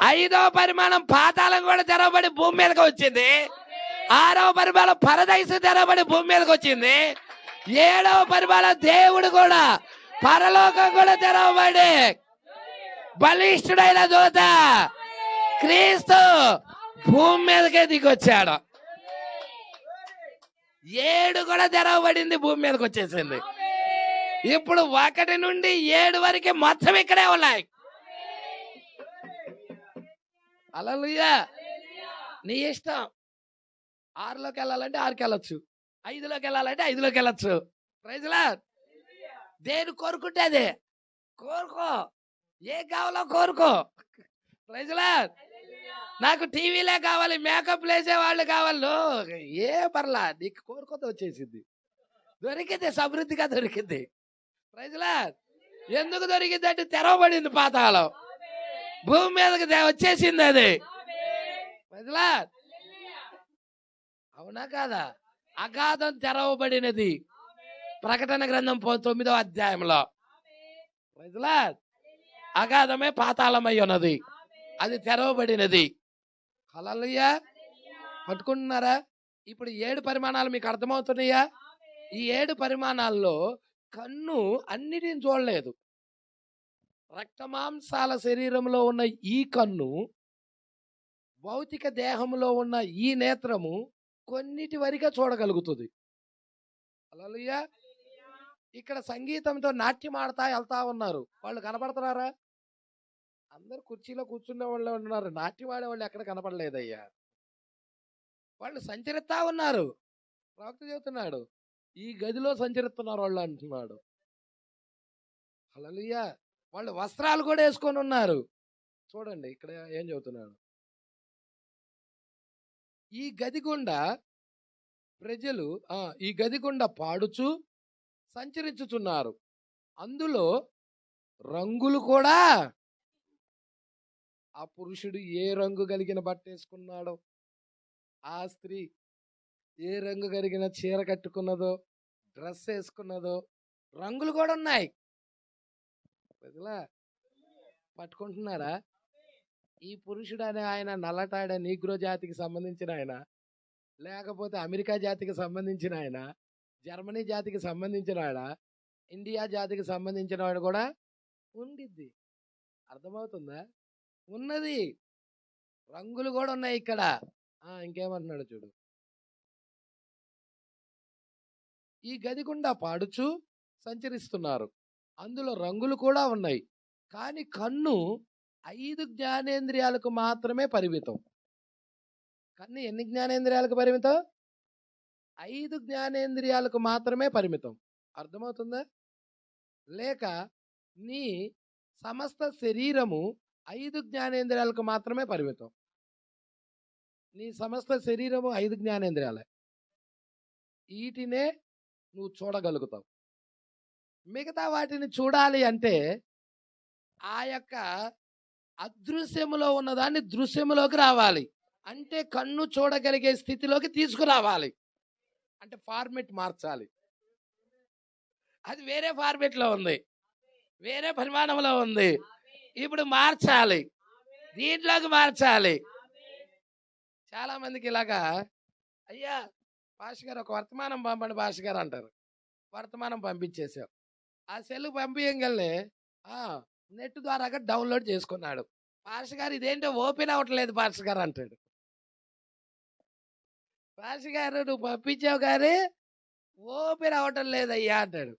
5వ పరిమాణం పాతాళం కూడా తెరవబడి భూమి మీదకి వచ్చింది, 6వ పరిమాణం పరదైసు తెరవబడి భూమి మీదకి వచ్చింది, ఏడవ పరిమాణం దేవుడు కూడా, పరలోకం కూడా తెరవబడి బలిష్ఠుడైన దూత క్రీస్తు భూమి మీదకే దిగొచ్చాడు. 7 కూడా తెరవబడింది, భూమి మీదకి వచ్చేసింది. ఇప్పుడు 1 నుండి 7 వరకు మొత్తం ఇక్కడే ఉన్నాయి. హల్లెలూయా. నీ ఇష్టం. 6లోకి వెళ్ళాలంటే 6కి వెళ్ళొచ్చు, 5లోకి వెళ్ళాలంటే 5లోకి వెళ్ళొచ్చు. Praise Lord. దేని కోరుకుంటే అదే కోరుకో, ఏ కావాలో కోరుకో. Praise Lord. నాకు టీవీలే కావాలి, మేకప్ వేసే వాళ్ళు కావాలి, ఏ పర్లా, నీకు కోరుకోత వచ్చేసింది. దొరికింది, సమృద్ధిగా దొరికింది. Praise Lord. ఎందుకు దొరికింది అంటే తెరవబడింది పాతాళం, భూమి మీదకి వచ్చేసింది అది. Praise Lord. అవునా కాదా? అగాధం తెరవబడినది, ప్రకటన గ్రంథం 9వ అధ్యాయంలో. Praise lord. అగాధమే పాతాళమై ఉన్నది, అది తెరవబడినది. హల్లెలూయా. పట్టుకుంటున్నారా? ఇప్పుడు 7 పరిమాణాలు మీకు అర్థమవుతున్నాయా? ఈ 7 పరిమాణాల్లో కన్ను అన్నిటిని చూడలేదు. రక్తమాంసాల శరీరంలో ఉన్న ఈ కన్ను, భౌతిక దేహంలో ఉన్న ఈ నేత్రము కొన్నిటి వరకే చూడగలుగుతుంది. హల్లెలూయా. ఇక్కడ సంగీతంతో నాట్యం ఆడతా వెళ్తా ఉన్నారు, వాళ్ళు కనపడుతున్నారా? అందరు కుర్చీలో కూర్చునే వాళ్ళు ఉన్నారు, నాట్యం ఆడేవాళ్ళు ఎక్కడ కనపడలేదయ్యా. వాళ్ళు సంచరిస్తా ఉన్నారు. ప్రవక్త చెబుతున్నాడు, ఈ గదిలో సంచరిస్తున్నారు వాళ్ళు అంటున్నాడు. హల్లెలూయా. వాళ్ళు వస్త్రాలు కూడా వేసుకొని ఉన్నారు. చూడండి ఇక్కడ ఏం చెబుతున్నాడు. ఈ గది గుండా ప్రజలు ఈ గది గుండా పాడుచు సంచరించుచున్నారు, అందులో రంగులు కూడా. ఆ పురుషుడు ఏ రంగు కలిగిన బట్ట వేసుకున్నాడో, ఆ స్త్రీ ఏ రంగు కలిగిన చీర కట్టుకున్నదో, డ్రెస్ వేసుకున్నదో, రంగులు కూడా ఉన్నాయి. పట్టుకుంటున్నారా? ఈ పురుషుడు అనే ఆయన నల్లటాడ నీగ్రో జాతికి సంబంధించిన ఆయన, లేకపోతే అమెరికా జాతికి సంబంధించిన ఆయన, జర్మనీ జాతికి సంబంధించిన ఆయన, ఇండియా జాతికి సంబంధించిన వాడు కూడా ఉండిద్ది. అర్థమవుతుందా? ఉన్నది. రంగులు కూడా ఉన్నాయి ఇక్కడ. ఇంకేమంటున్నాడు చూడు. ఈ గది గుండా పాడుచు సంచరిస్తున్నారు, అందులో రంగులు కూడా ఉన్నాయి, కానీ కన్ను 5 జ్ఞానేంద్రియాలకు మాత్రమే పరిమితం. కన్ను ఎన్ని జ్ఞానేంద్రియాలకు పరిమితం? 5 జ్ఞానేంద్రియాలకు మాత్రమే పరిమితం. అర్థమవుతుందా? లేక నీ సమస్త శరీరము 5 జ్ఞానేంద్రియాలకు మాత్రమే పరిమితం. నీ సమస్త శరీరము 5 జ్ఞానేంద్రియాలే. వీటినే నువ్వు చూడగలుగుతావు. మిగతా వాటిని చూడాలి అంటే ఆ యొక్క అదృశ్యములో ఉన్నదాన్ని దృశ్యములోకి రావాలి. అంటే కన్ను చూడగలిగే స్థితిలోకి తీసుకురావాలి. అంటే ఫార్మెట్ మార్చాలి. అది వేరే ఫార్మెట్లో ఉంది, వేరే పరిమాణంలో ఉంది. ఇప్పుడు మార్చాలి, దీంట్లోకి మార్చాలి. చాలా మందికి ఇలాగా, అయ్యా పాస్టర్ గారు ఒక వర్తమానం పంపండి పాస్టర్ గారు అంటారు. వర్తమానం పంపించేసావు, ఆ సెల్ పంపించగలనే నెట్ ద్వారాగా డౌన్లోడ్ చేసుకున్నాడు. పాస్టర్ గారు ఇదేంటో ఓపెన్ అవ్వట్లేదు పాస్టర్ గారు అంటాడు. పాస్టర్ గారు నువ్వు పంపించావు కానీ ఓపెన్ అవ్వటం లేదయ్యా అంటాడు.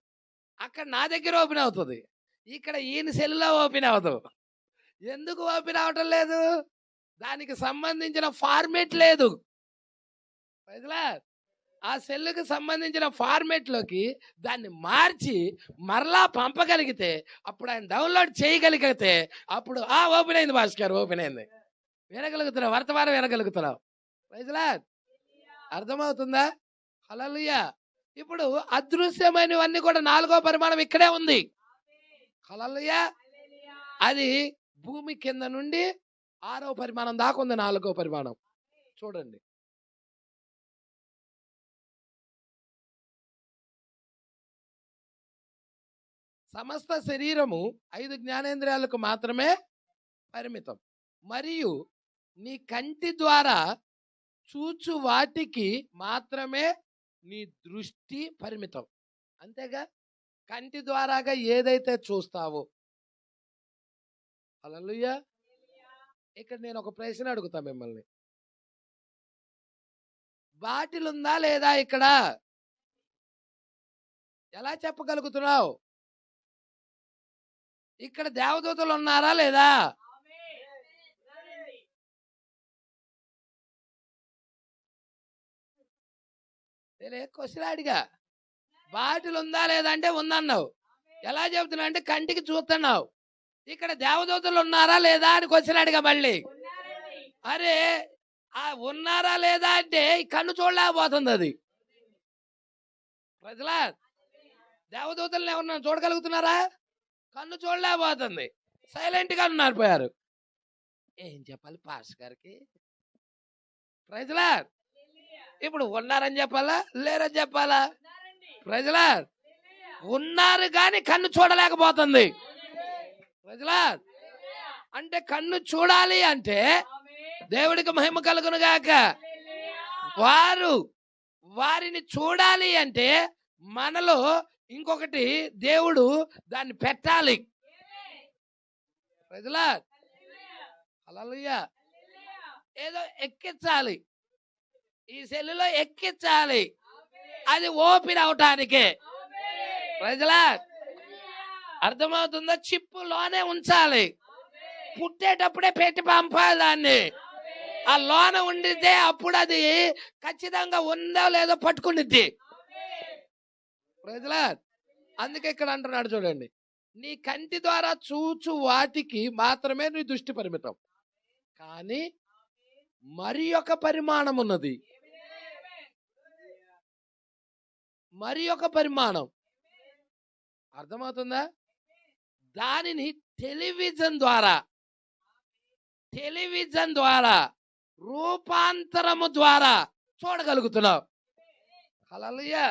అక్కడ నా దగ్గర ఓపెన్ అవుతుంది, ఇక్కడ ఈయన సెల్లో ఓపెన్ అవుతావు. ఎందుకు ఓపెన్ అవటం లేదు? దానికి సంబంధించిన ఫార్మేట్ లేదు. ఆ సెల్లుకి సంబంధించిన ఫార్మేట్లోకి దాన్ని మార్చి మరలా పంపగలిగితే, అప్పుడు ఆయన డౌన్లోడ్ చేయగలిగితే అప్పుడు ఓపెన్ అయింది భాస్కర్, ఓపెన్ అయింది. వినగలుగుతున్నావు, వర్తమానం వినగలుగుతున్నావు. అర్థమవుతుందా? హల్లెలూయా. ఇప్పుడు అదృశ్యమైనవన్నీ కూడా 4వ పరిమాణం ఇక్కడే ఉంది. హల్లెలూయా. అది భూమి కింద నుండి 6వ పరిమాణం దాకా ఉంది. 4వ పరిమాణం చూడండి. సమస్త శరీరము 5 జ్ఞానేంద్రియాలకు మాత్రమే పరిమితం, మరియు నీ కంటి ద్వారా చూచు వాటికి మాత్రమే నీ దృష్టి పరిమితం. అంతేగా. కంటి ద్వారాగా ఏదైతే చూస్తావో. హల్లెలూయా. ఇక్కడ నేను ఒక ప్రశ్న అడుగుతా మిమ్మల్ని. బాటిల్ ఉందా లేదా ఇక్కడ? ఎలా చెప్పగలుగుతున్నావు? ఇక్కడ దేవదూతలు ఉన్నారా లేదా? నేను క్వశ్చన్ అడిగా. బాటిల్ ఉందా లేదా అంటే ఉందన్నావు. ఎలా చెబుతున్నా అంటే కంటికి చూస్తున్నావు. ఇక్కడ దేవదూతలు ఉన్నారా లేదా అని క్వశ్చన్ అడిగా మళ్ళీ. అరే ఉన్నారా లేదా అంటే కన్ను చూడలేకపోతుంది అది. ప్రజలా దేవదూతలను ఎవరన్నా చూడగలుగుతున్నారా? కన్ను చూడలేకపోతుంది. సైలెంట్ గా మారిపోయారు. ఏం చెప్పాలి పాస్టర్ గారికి? ప్రజలా ఇప్పుడు ఉన్నారని చెప్పాలా లేరని చెప్పాలా? ప్రజలా ఉన్నారు కానీ కన్ను చూడలేకపోతుంది. ప్రజలా అంటే కన్ను చూడాలి అంటే దేవుడికి మహిమ కలుగును గాక. వారిని చూడాలి అంటే మనలో ఇంకొకటి దేవుడు దాన్ని పెట్టాలి. ప్రజలా హల్లెలూయా. ఏదో ఎక్కించాలి, ఈ సెల్లులో ఎక్కించాలి, అది ఓపెన్ అవటానికే. ప్రజలా అర్థమవుతుందా? చిప్పులోనే ఉంచాలి, పుట్టేటప్పుడే పెట్టి పంపాలి దాన్ని. ఆ లోన ఉండితే అప్పుడు అది ఖచ్చితంగా ఉందో లేదో పట్టుకునిద్ది. ప్రజలా అందుకే ఇక్కడ అంటున్నాడు చూడండి, నీ కంటి ద్వారా చూచు వాటికి మాత్రమే నీ దృష్టి పరిమితం, కానీ మరి ఒక పరిమాణం ఉన్నది. మరి ఒక పరిమాణం అర్థమవుతుందా? దానిని టెలివిజన్ ద్వారా రూపాంతరము ద్వారా చూడగలుగుతున్నావు. హల్లెలూయా.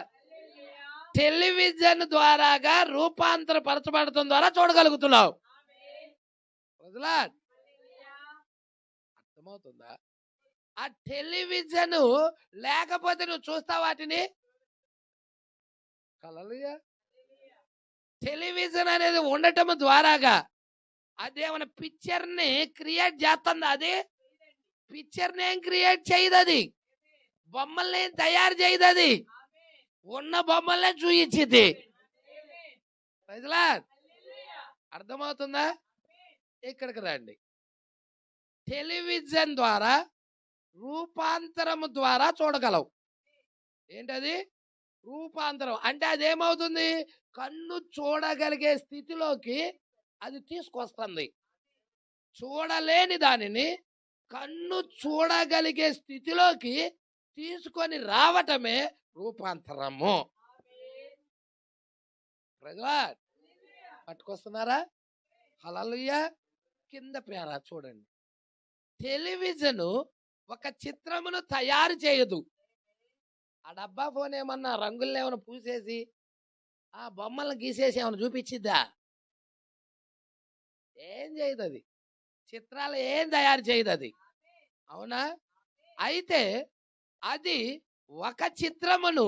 టెలివిజన్ ద్వారాగా రూపాంతరపరచబడటం ద్వారా చూడగలుగుతున్నావు. అర్థమవుతుందా? ఆ టెలివిజన్ లేకపోతే నువ్వు చూస్తావు వాటిని. హల్లెలూయా. టెలివిజన్ అనేది ఉండటం ద్వారాగా అదేమన్నా పిక్చర్ ని క్రియేట్ చేస్తుంది. అది పిక్చర్ ఏం క్రియేట్ చేయదు, అది బొమ్మల్ని తయారు చేయదు, అది ఉన్న బొమ్మల్నే చూయించింది. అర్థమవుతుందా? ఇక్కడికి రండి. టెలివిజన్ ద్వారా రూపాంతరము ద్వారా చూడగలవు. ఏంటది? రూపాంతరం అంటే అదేమవుతుంది? కన్ను చూడగలిగే స్థితిలోకి అది తీసుకొస్తుంది. చూడలేని దానిని కన్ను చూడగలిగే స్థితిలోకి తీసుకొని రావటమే రూపాంతరము. ప్రజలా పట్టుకొస్తున్నారా? హల్లెలూయా. కింద పేరా చూడండి. టెలివిజన్ ఒక చిత్రమును తయారు చేయదు. ఆ డబ్బా ఫోన్ ఏమన్నా రంగుల్ని ఏమైనా పూసేసి ఆ బొమ్మలను గీసేసి ఏమైనా చూపించిద్దా? ఏం చేయదు. అది చిత్రాలు ఏం తయారు చేయదు అది. అవునా? అయితే అది ఒక చిత్రమును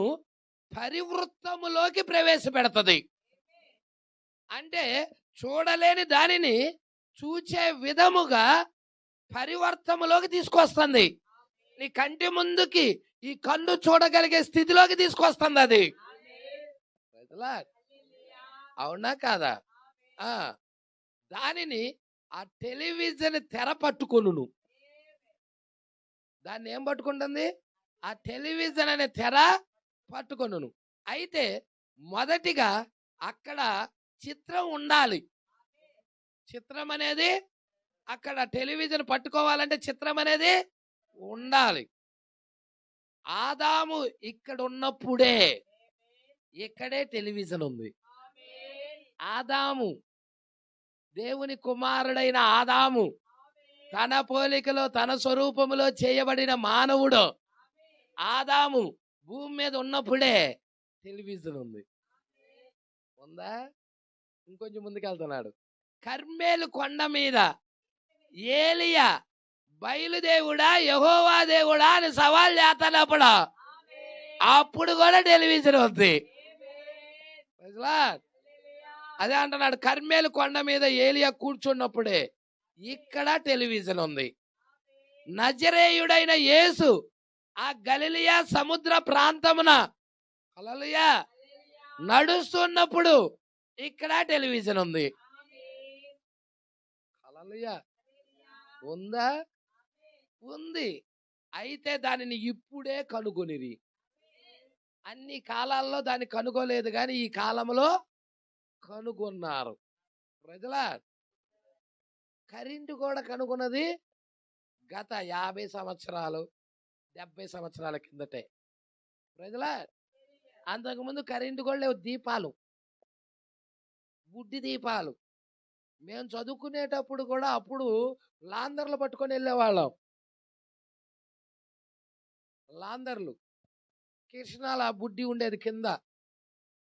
పరివృత్తములోకి ప్రవేశపెడుతుంది. అంటే చూడలేని దానిని చూచే విధముగా పరివర్తములోకి తీసుకొస్తుంది. నీ కంటి ముందుకి ఈ కన్ను చూడగలిగే స్థితిలోకి తీసుకొస్తుంది అది. అవునా కాదా? దానిని ఆ టెలివిజన్ తెర పట్టుకొను. దాన్ని ఏం పట్టుకుంటుంది? ఆ టెలివిజన్ అనే తెర పట్టుకొను. అయితే మొదటిగా అక్కడ చిత్రం ఉండాలి. చిత్రం అనేది అక్కడ టెలివిజన్ పట్టుకోవాలంటే చిత్రం అనేది ఉండాలి. ఆదాము ఇక్కడ ఉన్నప్పుడే ఇక్కడే టెలివిజన్ ఉంది. ఆదాము దేవుని కుమారుడైన ఆదాము తన పోలికలో తన స్వరూపములో చేయబడిన మానవుడు ఆదాము భూమి మీద ఉన్నప్పుడే టెలివిజన్ ఉంది. ఉందా? ఇంకొంచెం ముందుకెళ్తున్నాడు. కర్మేలు కొండ మీద ఏలియా బయలుదేవుడా యెహోవా దేవుడా అని సవాల్ చేస్తున్నప్పుడు అప్పుడు కూడా టెలివిజన్ ఉంది. అదే అంటున్నాడు, కర్మేలు కొండ మీద ఏలియా కూర్చున్నప్పుడే ఇక్కడ టెలివిజన్ ఉంది. నజరేయుడైన యేసు ఆ గలిలయ సముద్ర ప్రాంతమున హల్లెలూయా నడుస్తున్నప్పుడు ఇక్కడ టెలివిజన్ ఉంది. హల్లెలూయా ఉందా? ఉంది. అయితే దానిని ఇప్పుడే కనుగొనిరి. అన్ని కాలాల్లో దాన్ని కనుగోలేదు, కానీ ఈ కాలంలో కనుగొన్నారు. ప్రజలా కరెంటు కూడా కనుగొన్నది గత 50 సంవత్సరాలు 70 సంవత్సరాల కిందటే. ప్రజలా అంతకుముందు కరెంటు కూడా లేవు. దీపాలు, బుడ్డి దీపాలు. మేము చదువుకునేటప్పుడు కూడా అప్పుడు లాందర్లు పట్టుకొని వెళ్ళేవాళ్ళం. లాందర్లు కృష్ణాల బుడ్డి ఉండేది కింద,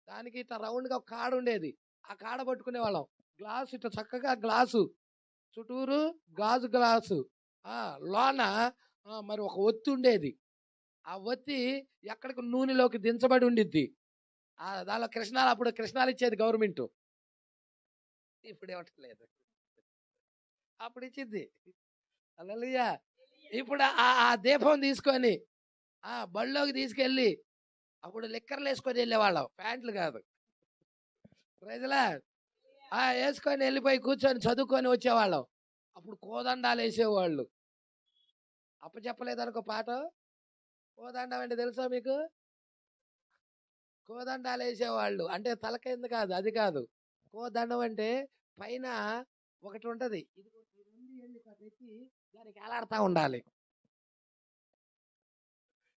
దానికి ఇట్లా రౌండ్గా ఒక కాడ ఉండేది. ఆ కాడ పట్టుకునే వాళ్ళం. గ్లాసు ఇట్లా చక్కగా గ్లాసు చుట్టూరు గాజు గ్లాసు, లోన మరి ఒక ఒత్తి ఉండేది. ఆ ఒత్తి ఎక్కడికి నూనెలోకి దించబడి ఉండిద్ది. దానిలో కృష్ణాలు, అప్పుడు కృష్ణాలు ఇచ్చేది గవర్నమెంట్, ఇప్పుడు ఇవ్వట్లేదు, అప్పుడు ఇచ్చింది. హల్లెలూయా. ఇప్పుడు ఆ దీపం తీసుకొని బళ్ళోకి తీసుకెళ్ళి అప్పుడు లిక్కర్లు వేసుకొని వెళ్ళేవాళ్ళం, ప్యాంట్లు కాదు. ప్రజలా వేసుకొని వెళ్ళిపోయి కూర్చొని చదువుకొని వచ్చేవాళ్ళం. అప్పుడు కోదండాలు వేసేవాళ్ళు. అప్పచెప్పలేదనుకో పాట. కోదండం అంటే తెలుసా మీకు? కోదండాలు వేసేవాళ్ళు అంటే తలకైంది కాదు, అది కాదు. కోదండం అంటే పైన ఒకటి ఉంటది, ఇది పెట్టి దానికి ఎలాడుతూ ఉండాలి.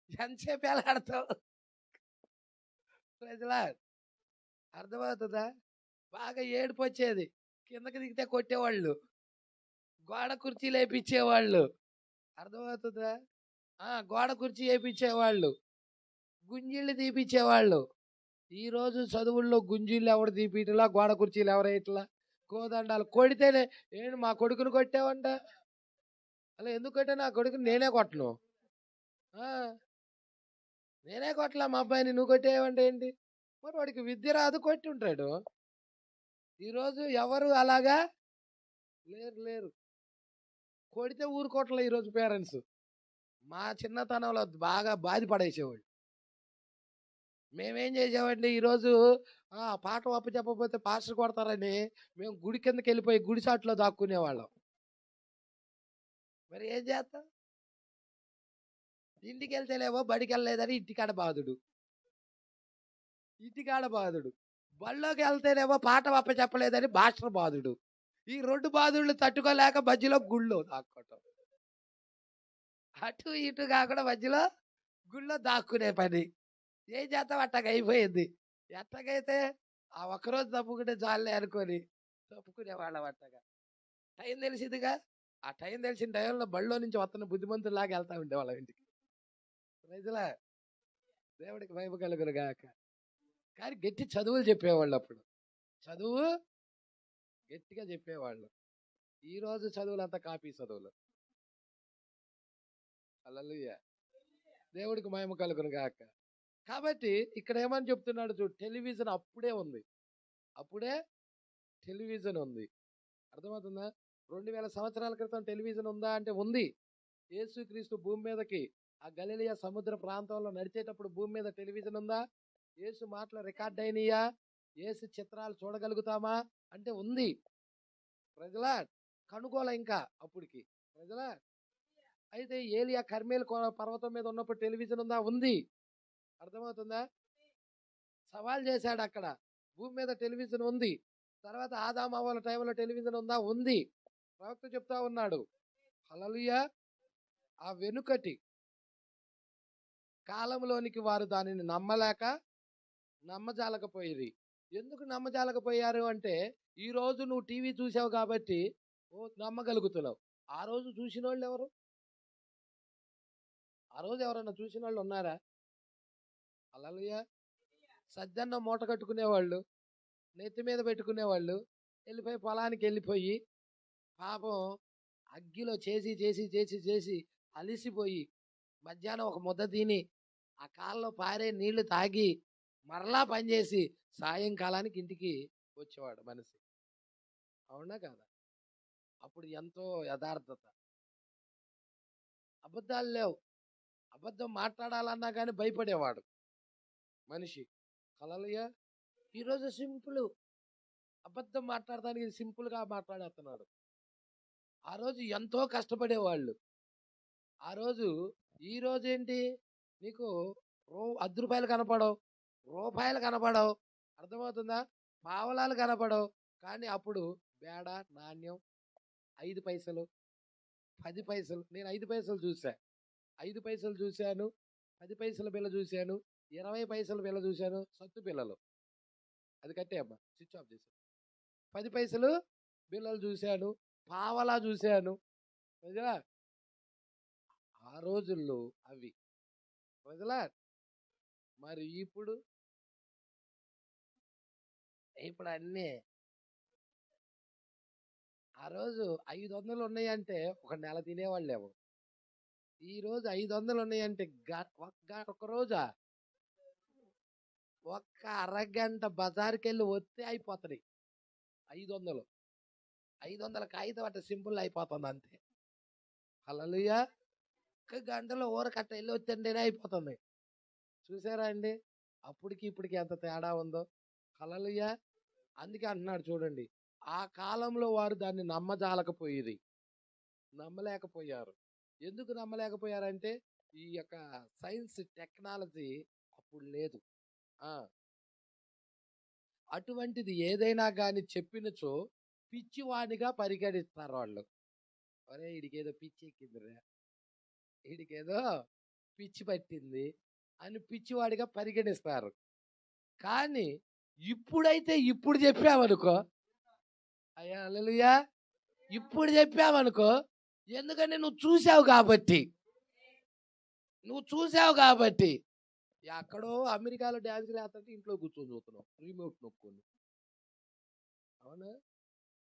ఎంతసేపు ఎలాడతావు? ప్రజలా అర్థమవుతుందా? బాగా ఏడుపు వచ్చేది. కిందకి దిగితే కొట్టేవాళ్ళు, గోడ కుర్చీ లేపించేవాళ్ళు. అర్థమవుతుందా? గోడ కుర్చీ వేయించేవాళ్ళు, గుంజీళ్ళు తీపిచ్చేవాళ్ళు. ఈరోజు చదువుల్లో గుంజీళ్ళు ఎవరు తీపిట్లా, గోడ కుర్చీలు ఎవరైట్లా, కోదండాలు కొడితేనే ఏంటి మా కొడుకుని కొట్టావంట. అలా ఎందుకు కొట్టా? నా కొడుకుని నేనే కొట్టను, నేనే కొట్టలా మా అబ్బాయిని, నువ్వు కొట్టేవంటే ఏంటి? మరి వాడికి విద్య రాదు, కొట్టి ఉంటాడు. ఈరోజు ఎవరు అలాగా లేరు. కొడితే ఊరుకోవట్లే ఈరోజు పేరెంట్స్. మా చిన్నతనంలో బాగా బాధపడేసేవాళ్ళు. మేమేం చేసామండి, ఈరోజు పాఠం అప్పచెప్పకపోతే పాస్టర్ కొడతారని మేము గుడి కిందకి వెళ్ళిపోయి గుడి చాట్లో దాక్కునేవాళ్ళం. మరి ఏం చేస్తాం? ఇంటికి వెళ్తేలేవో బడికి వెళ్ళలేదని ఇంటికాడ బాధుడు. బళ్ళోకి వెళ్తేనేమో పాఠం అప్పచెప్పలేదని మాస్టర్ బాధుడు. ఈ 2 బాధుళ్ళు తట్టుకోలేక మధ్యలో గుళ్ళో దాక్కోవటం. అటు ఇటు కాకుండా మధ్యలో గుళ్ళో దాక్కునే పని. ఏం చేస్తాం? అట్టగా అయిపోయింది. ఎట్టగైతే ఆ ఒక్కరోజు తప్పుకుంటే చాలే అనుకొని తప్పుకునేవాళ్ళం. అట్టగా టైం తెలిసిందిగా. ఆ టైం తెలిసిన టైంలో బళ్ళో నుంచి వస్తున్న బుద్ధిమంతులాగా వెళ్తా ఉండేవాళ్ళం ఇంటికి. రైతులా దేవుడికి మహిమ కలుగును గాక. కానీ గట్టి చదువులు చెప్పేవాళ్ళు. అప్పుడు చదువు గట్టిగా చెప్పేవాళ్ళు. ఈరోజు చదువులంతా కాపీ చదువులు. హల్లెలూయా. దేవుడికి మహిమ కలుగును గాక. కాబట్టి ఇక్కడ ఏమని చెప్తున్నాడు చూడు, టెలివిజన్ అప్పుడే ఉంది. అర్థమవుతుందా? 2000 సంవత్సరాల క్రితం టెలివిజన్ ఉందా అంటే ఉంది. యేసుక్రీస్తు భూమి మీదకి ఆ గలిలయ సముద్ర ప్రాంతంలో నడిచేటప్పుడు భూమి మీద టెలివిజన్ ఉందా? యేసు మాటలు రికార్డ్ అయినయా? యేసు చిత్రాలు చూడగలుగుతామా అంటే ఉంది. ప్రజలా కనుగోల ఇంకా అప్పటికి. ప్రజలా అయితే ఏలియా కర్మేలు పర్వతం మీద ఉన్నప్పుడు టెలివిజన్ ఉందా? ఉంది. అర్థమవుతుందా? సవాల్ చేశాడు అక్కడ, భూమి మీద టెలివిజన్ ఉంది. తర్వాత ఆదాము అవ్వల టైంలో టెలివిజన్ ఉందా? ఉంది. ప్రవక్త చెప్తా ఉన్నాడు. హల్లెలూయా. ఆ వెనుకటి కాలంలోనికి వారు దానిని నమ్మజాలకపోయి. ఎందుకు నమ్మజాలకపోయారు అంటే, ఈ రోజు నువ్వు టీవీ చూసావు కాబట్టి నమ్మగలుగుతున్నావు. ఆ రోజు చూసిన వాళ్ళు ఎవరు? ఆ రోజు ఎవరన్నా చూసిన వాళ్ళు ఉన్నారా? హల్లెలూయా. సద్దన్నం మూట కట్టుకునేవాళ్ళు, నెత్తి మీద పెట్టుకునేవాళ్ళు, వెళ్ళిపోయి పొలానికి వెళ్ళిపోయి పాపం అగ్గిలో చేసి అలిసిపోయి మధ్యాహ్నం ఒక ముద్ద తిని ఆ కాళ్ళలో పారే నీళ్లు తాగి మరలా పనిచేసి సాయంకాలానికి ఇంటికి వచ్చేవాడు మనిషి. అవునా కాదా? అప్పుడు ఎంతో యథార్థత. అబద్ధాలు లేవు. అబద్ధం మాట్లాడాలన్నా కానీ భయపడేవాడు మనిషి. హల్లెలూయా. ఈరోజు సింపుల్. అబద్ధం మాట్లాడడానికి సింపుల్గా మాట్లాడేస్తున్నాడు. ఆ రోజు ఎంతో కష్టపడేవాళ్ళు. ఆ రోజు ఈ రోజు ఏంటి, నీకు ₹10 కనపడవు, రూపాయలు కనపడవు, అర్థమవుతుందా, పావలాలు కనపడవు. కానీ అప్పుడు బేడ నాణ్యం 5 పైసలు 10 పైసలు. నేను 5 పైసలు చూసా, 5 పైసలు చూశాను, 10 పైసల బిల్ల చూశాను, 20 పైసల బిల్ల చూశాను. సత్తు బిల్లలు, అది కట్టే అమ్మా, స్విచ్ ఆఫ్ చేశాను. 10 పైసలు బిల్లలు చూశాను, పావలా చూశాను. ప్రజలా ఆ రోజుల్లో అవి. ప్రజలా మరి ఇప్పుడు అన్నీ ఆ రోజు 500 ఉన్నాయంటే ఒక నెల తినేవాళ్ళేమో. ఈ రోజు 500 ఉన్నాయంటే ఒక రోజా, ఒక్క అరగంట బజార్కి వెళ్ళి వస్తే అయిపోతుంది. 500 500 కాగితం అంటే సింపుల్ అయిపోతుంది అంతే. హల్లెలూయా. ఒక్క గంటలో ఊరకట్ట వెళ్ళి వచ్చంటేనే అయిపోతుంది. చూసారా అండి, అప్పటికి ఇప్పటికి ఎంత తేడా ఉందో. హల్లెలూయా. అందుకే అంటున్నాడు చూడండి, ఆ కాలంలో వారు దాన్ని నమ్మలేకపోయారు. ఎందుకు నమ్మలేకపోయారంటే ఈ యొక్క సైన్స్ టెక్నాలజీ అప్పుడు లేదు. అటువంటిది ఏదైనా కానీ చెప్పినచో పిచ్చివాడిగా పరిగణిస్తారు వాళ్ళు. అరే వీడికేదో పిచ్చి ఎక్కిందిరా, వీడికేదో పిచ్చి పట్టింది అని పిచ్చివాడిగా పరిగణిస్తారు. కానీ ఇప్పుడైతే ఇప్పుడు చెప్పామనుకో, అయ్యా హల్లెలూయా, ఇప్పుడు చెప్పామనుకో, ఎందుకంటే నువ్వు చూసావు కాబట్టి. ఎక్కడో అమెరికాలో డ్యాన్సులు వేస్తుంటే ఇంట్లో కూర్చొని చూస్తున్నావు రిమోట్ నొక్కుని. అవునా?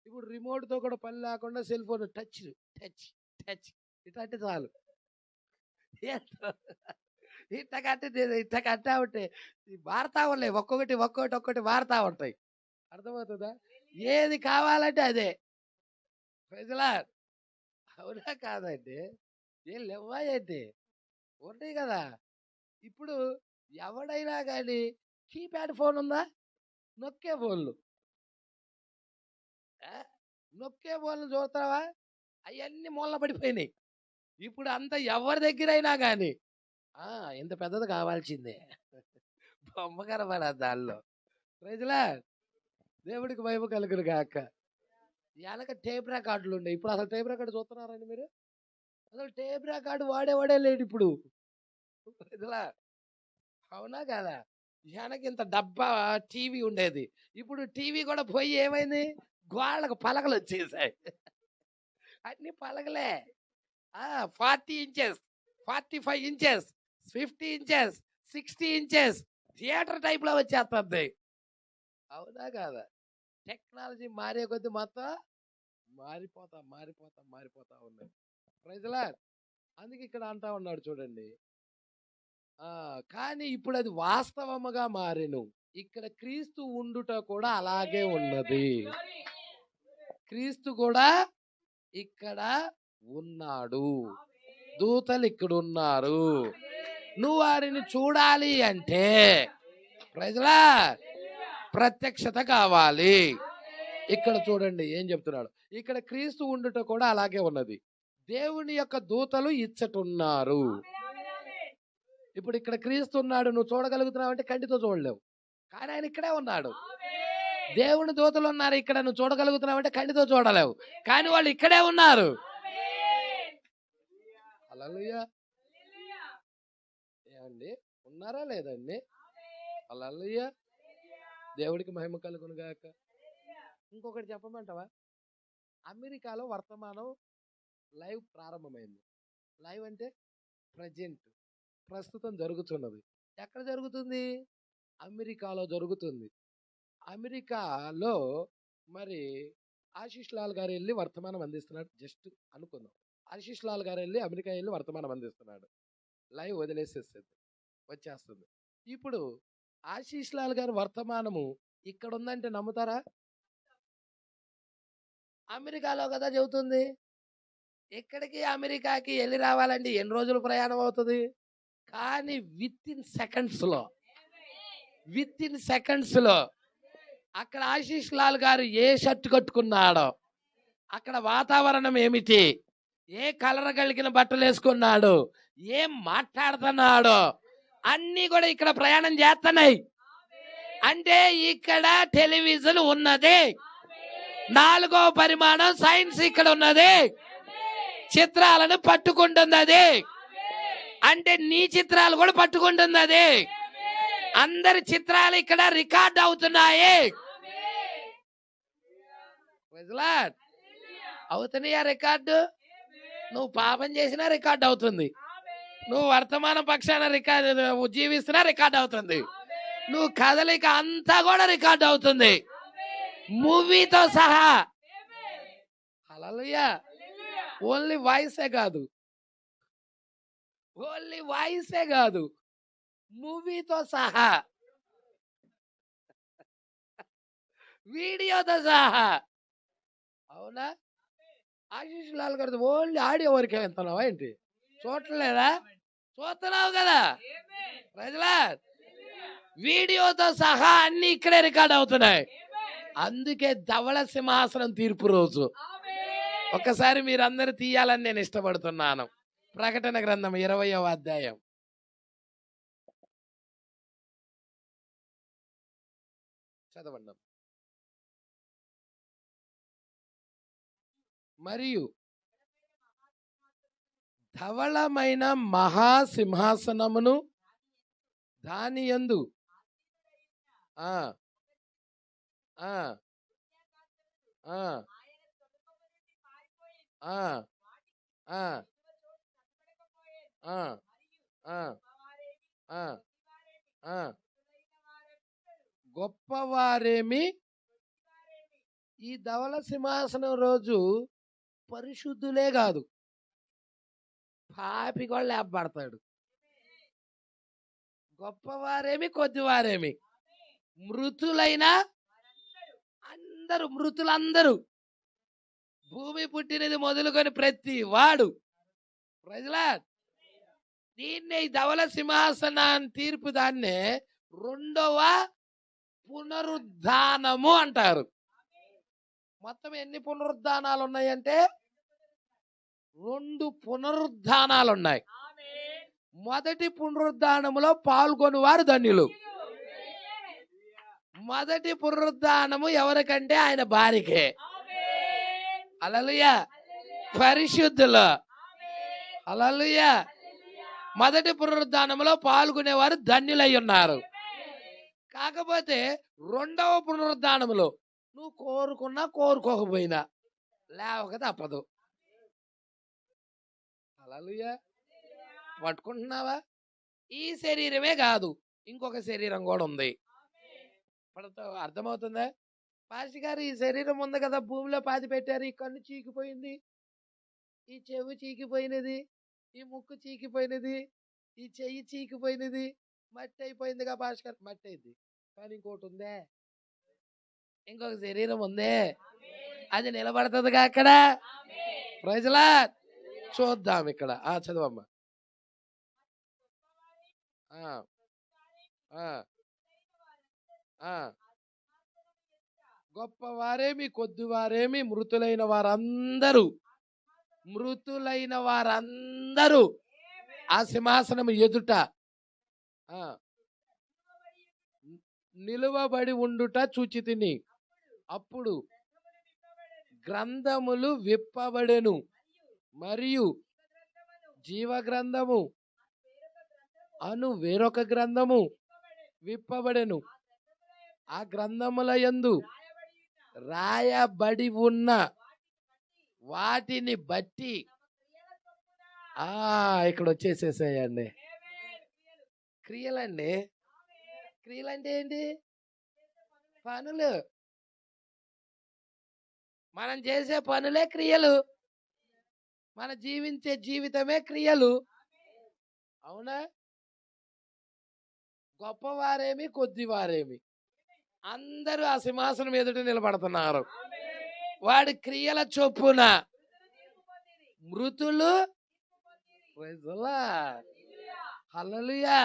ఇప్పుడు రిమోట్తో కూడా పని లేకుండా cell phone touch touch touch ఇట్లాంటి చాలు. ఇట్ట కట్టా ఉంటే వాడతా ఉన్నాయి, ఒక్కొక్కటి వాడతా ఉంటాయి. అర్థమవుతుందా? ఏది కావాలంటే అదే. ప్రజలా అవునా కాదండి? ఏం లేవా ఏంటి? ఉంటాయి కదా. ఇప్పుడు ఎవడైనా కానీ కీప్యాడ్ ఫోన్ ఉందా? నొక్కే ఫోన్లు చూస్తావా? అవన్నీ మూలన పడిపోయినాయి. ఇప్పుడు అంతా ఎవరి దగ్గరైనా కానీ ఇంత పెద్దది కావాల్సిందే, బొమ్మ కనబడదు దానిలో. ప్రజలా దేవుడికి మహిమ కలుగును గాక. వెనక టేప్ రికార్డులు ఉండే, ఇప్పుడు అసలు టేప్ రికార్డు చూస్తున్నారండి మీరు? అసలు టేప్ రికార్డు వాడేవాడే లేడు ఇప్పుడు. ప్రజలా అవునా కదా? వెనక ఇంత డబ్బా టీవీ ఉండేది, ఇప్పుడు టీవీ కూడా పోయి ఏమైంది, గోళ్ళకు పలకలు వచ్చేసాయి. అన్ని పలకలే. 40 inches, 45 inches, 50 inches, 60 inches theatre type లో వచ్చేస్తుంది. అవునా కాదా? టెక్నాలజీ మారే కొద్ది మొత్తం మారిపోతా ఉన్నాయి. ప్రజలా అందుకే ఇక్కడ అంటా ఉన్నాడు చూడండి, కానీ ఇప్పుడు అది వాస్తవముగా మారెను. ఇక్కడ క్రీస్తు ఉండుట కూడా అలాగే ఉన్నది. క్రీస్తు కూడా ఇక్కడ ఉన్నాడు, దూతలు ఇక్కడ ఉన్నారు. నువ్వు వారిని చూడాలి అంటే ప్రజలా ప్రత్యక్షత కావాలి. ఇక్కడ చూడండి ఏం చెప్తున్నాడు, ఇక్కడ క్రీస్తు ఉండుట కూడా అలాగే ఉన్నది, దేవుని యొక్క దూతలు ఇచ్చటున్నారు. ఇప్పుడు ఇక్కడ క్రీస్తు ఉన్నాడు, నువ్వు చూడగలుగుతున్నావు అంటే కంటితో చూడలేవు, కానీ ఆయన ఇక్కడే ఉన్నాడు. దేవుని దూతలు ఉన్నారు ఇక్కడ, నువ్వు చూడగలుగుతున్నావు అంటే కంటితో చూడలేవు, కానీ వాళ్ళు ఇక్కడే ఉన్నారు. హల్లెలూయా. ఏమండి, ఉన్నారా లేదండి? హల్లెలూయా. దేవుడికి మహిమ కలుగును గాక. ఇంకొకటి చెప్పమంటావా? అమెరికాలో వర్తమానం లైవ్ ప్రారంభమైంది. లైవ్ అంటే ప్రస్తుతం జరుగుతున్నది. ఎక్కడ జరుగుతుంది? అమెరికాలో జరుగుతుంది. అమెరికాలో మరి ఆశీష్ లాల్ గారు వెళ్ళి వర్తమానం అందిస్తున్నాడు. జస్ట్ అనుకుందాం, ఆశీష్ లాల్ గారు వెళ్ళి అమెరికా వెళ్ళి వర్తమానం అందిస్తున్నాడు. లైవ్ వచ్చేస్తుంది. ఇప్పుడు ఆశీష్ లాల్ గారి వర్తమానము ఇక్కడ ఉందంటే నమ్ముతారా? అమెరికాలో కదా చెబుతుంది. ఇక్కడికి అమెరికాకి వెళ్ళి రావాలంటే ఎన్ని రోజులు ప్రయాణం అవుతుంది? కానీ విత్ ఇన్ సెకండ్స్ లో అక్కడ ఆశీష్ లాల్ గారు ఏ షర్ట్ కట్టుకున్నాడో, అక్కడ వాతావరణం ఏమిటి, ఏ కలర్ కలిగిన బట్టలు వేసుకున్నాడు, ఏం మాట్లాడుతున్నాడో అన్ని కూడా ఇక్కడ ప్రయాణం చేస్తున్నాయి. అంటే ఇక్కడ టెలివిజన్ ఉన్నది, 4వ పరిమాణం సైన్స్ ఇక్కడ ఉన్నది, చిత్రాలను పట్టుకుంటుంది అది. అంటే నీ చిత్రాలు కూడా పట్టుకుంటుంది అది. అందరి చిత్రాలు ఇక్కడ రికార్డ్ అవుతున్నాయి. అవుతున్నాయా రికార్డు? నువ్వు పాపం చేసినా రికార్డ్ అవుతుంది, నువ్వు వర్తమాన పక్షాన రికార్డు జీవిస్తున్నా రికార్డ్ అవుతుంది, నువ్వు కదలిక అంతా కూడా రికార్డ్ అవుతుంది, మూవీతో సహా. హల్లెలూయా. ఓన్లీ వాయిసే కాదు, మూవీతో సహా, వీడియోతో సహా. అవునా? ఆశీష్ లాల్ గారి ఓన్లీ ఆడియో వరకే వెళ్తున్నావా ఏంటి? చూడలేదా? చూస్తున్నావు కదా ప్రజలా, వీడియోతో సహా అన్ని ఇక్కడే రికార్డ్ అవుతున్నాయి. అందుకే ధవళ సింహాసనం తీర్పు రోజు ఒక్కసారి మీరందరూ తీయాలని నేను ఇష్టపడుతున్నాను. ప్రకటన గ్రంథం 20వ అధ్యాయం. చదవండి. మరియు ధవళమైన మహాసింహాసనమును దాని యందు గొప్పవారేమి. ఈ ధవళ సింహాసనం రోజు పరిశుద్ధులే కాదు, పాపి కూడా లేపబడతాడు. గొప్పవారేమి కొద్దివారేమి, మృతులైన మృతులందరూ, భూమి పుట్టినది మొదలుకొని ప్రతి వాడు. ప్రజలా, దీన్నే ఈ ధవళ సింహాసనాన్ని తీర్పు దాన్నే 2వ పునరుద్ధానము అంటారు. మొత్తం ఎన్ని పునరుద్ధానాలు ఉన్నాయంటే 2 పునరుద్ధానాలు ఉన్నాయి. మొదటి పునరుద్ధానములో పాల్గొని వారు ధన్యులు. మొదటి పునరుద్ధానము ఎవరికంటే ఆయన భార్యకే. హల్లెలూయా. పరిశుద్ధులు. హల్లెలూయా. మొదటి పునరుద్ధానములో పాల్గొనేవారు ధన్యులై ఉన్నారు. కాకపోతే 2వ పునరుద్ధానములో నువ్వు కోరుకున్నా కోరుకోకపోయినా లేవక తప్పదు. హల్లెలూయా. పట్టుకుంటున్నావా? ఈ శరీరమే కాదు, ఇంకొక శరీరం కూడా ఉంది. అర్థమవుతుందా? పాస్టర్ గారు, ఈ శరీరం ఉంది కదా, భూమిలో పాతి పెట్టారు, ఈ కన్ను చీకిపోయింది, ఈ చెవి చీకిపోయినది, ఈ ముక్కు చీకిపోయినది, ఈ చెయ్యి చీకిపోయినది, మట్టి అయిపోయిందిగా పాస్టర్ గారు. మట్టి అయింది, కానీ ఇంకోటి ఉందే, ఇంకొక శరీరం ఉందే, అది నిలబడుతుందిగా అక్కడ. ప్రజలా, చూద్దాం ఇక్కడ. చదవమ్మా. గొప్పవారేమి కొద్దివారేమి మృతులైన వారందరూ ఆ సింహాసనం ఎదుట నిలువబడి ఉండుట చూచితిని. అప్పుడు గ్రంథములు విప్పబడెను, మరియు జీవగ్రంథము అను వేరొక గ్రంథము విప్పబడెను. ఆ గ్రంథముల యందు రాయబడి ఉన్న వాటిని బట్టి ఇక్కడ వచ్చేసేసాయండి క్రియలండి. క్రియలంటే ఏంటి? పనులు. మనం చేసే పనులే క్రియలు, మన జీవించే జీవితమే క్రియలు. అవునా? గొప్పవారేమి కొద్దివారేమి అందరూ ఆ సింహాసనం ఎదుట నిలబడుతున్నారు. వాడి క్రియల చొప్పున మృతులు హల్లెలూయా.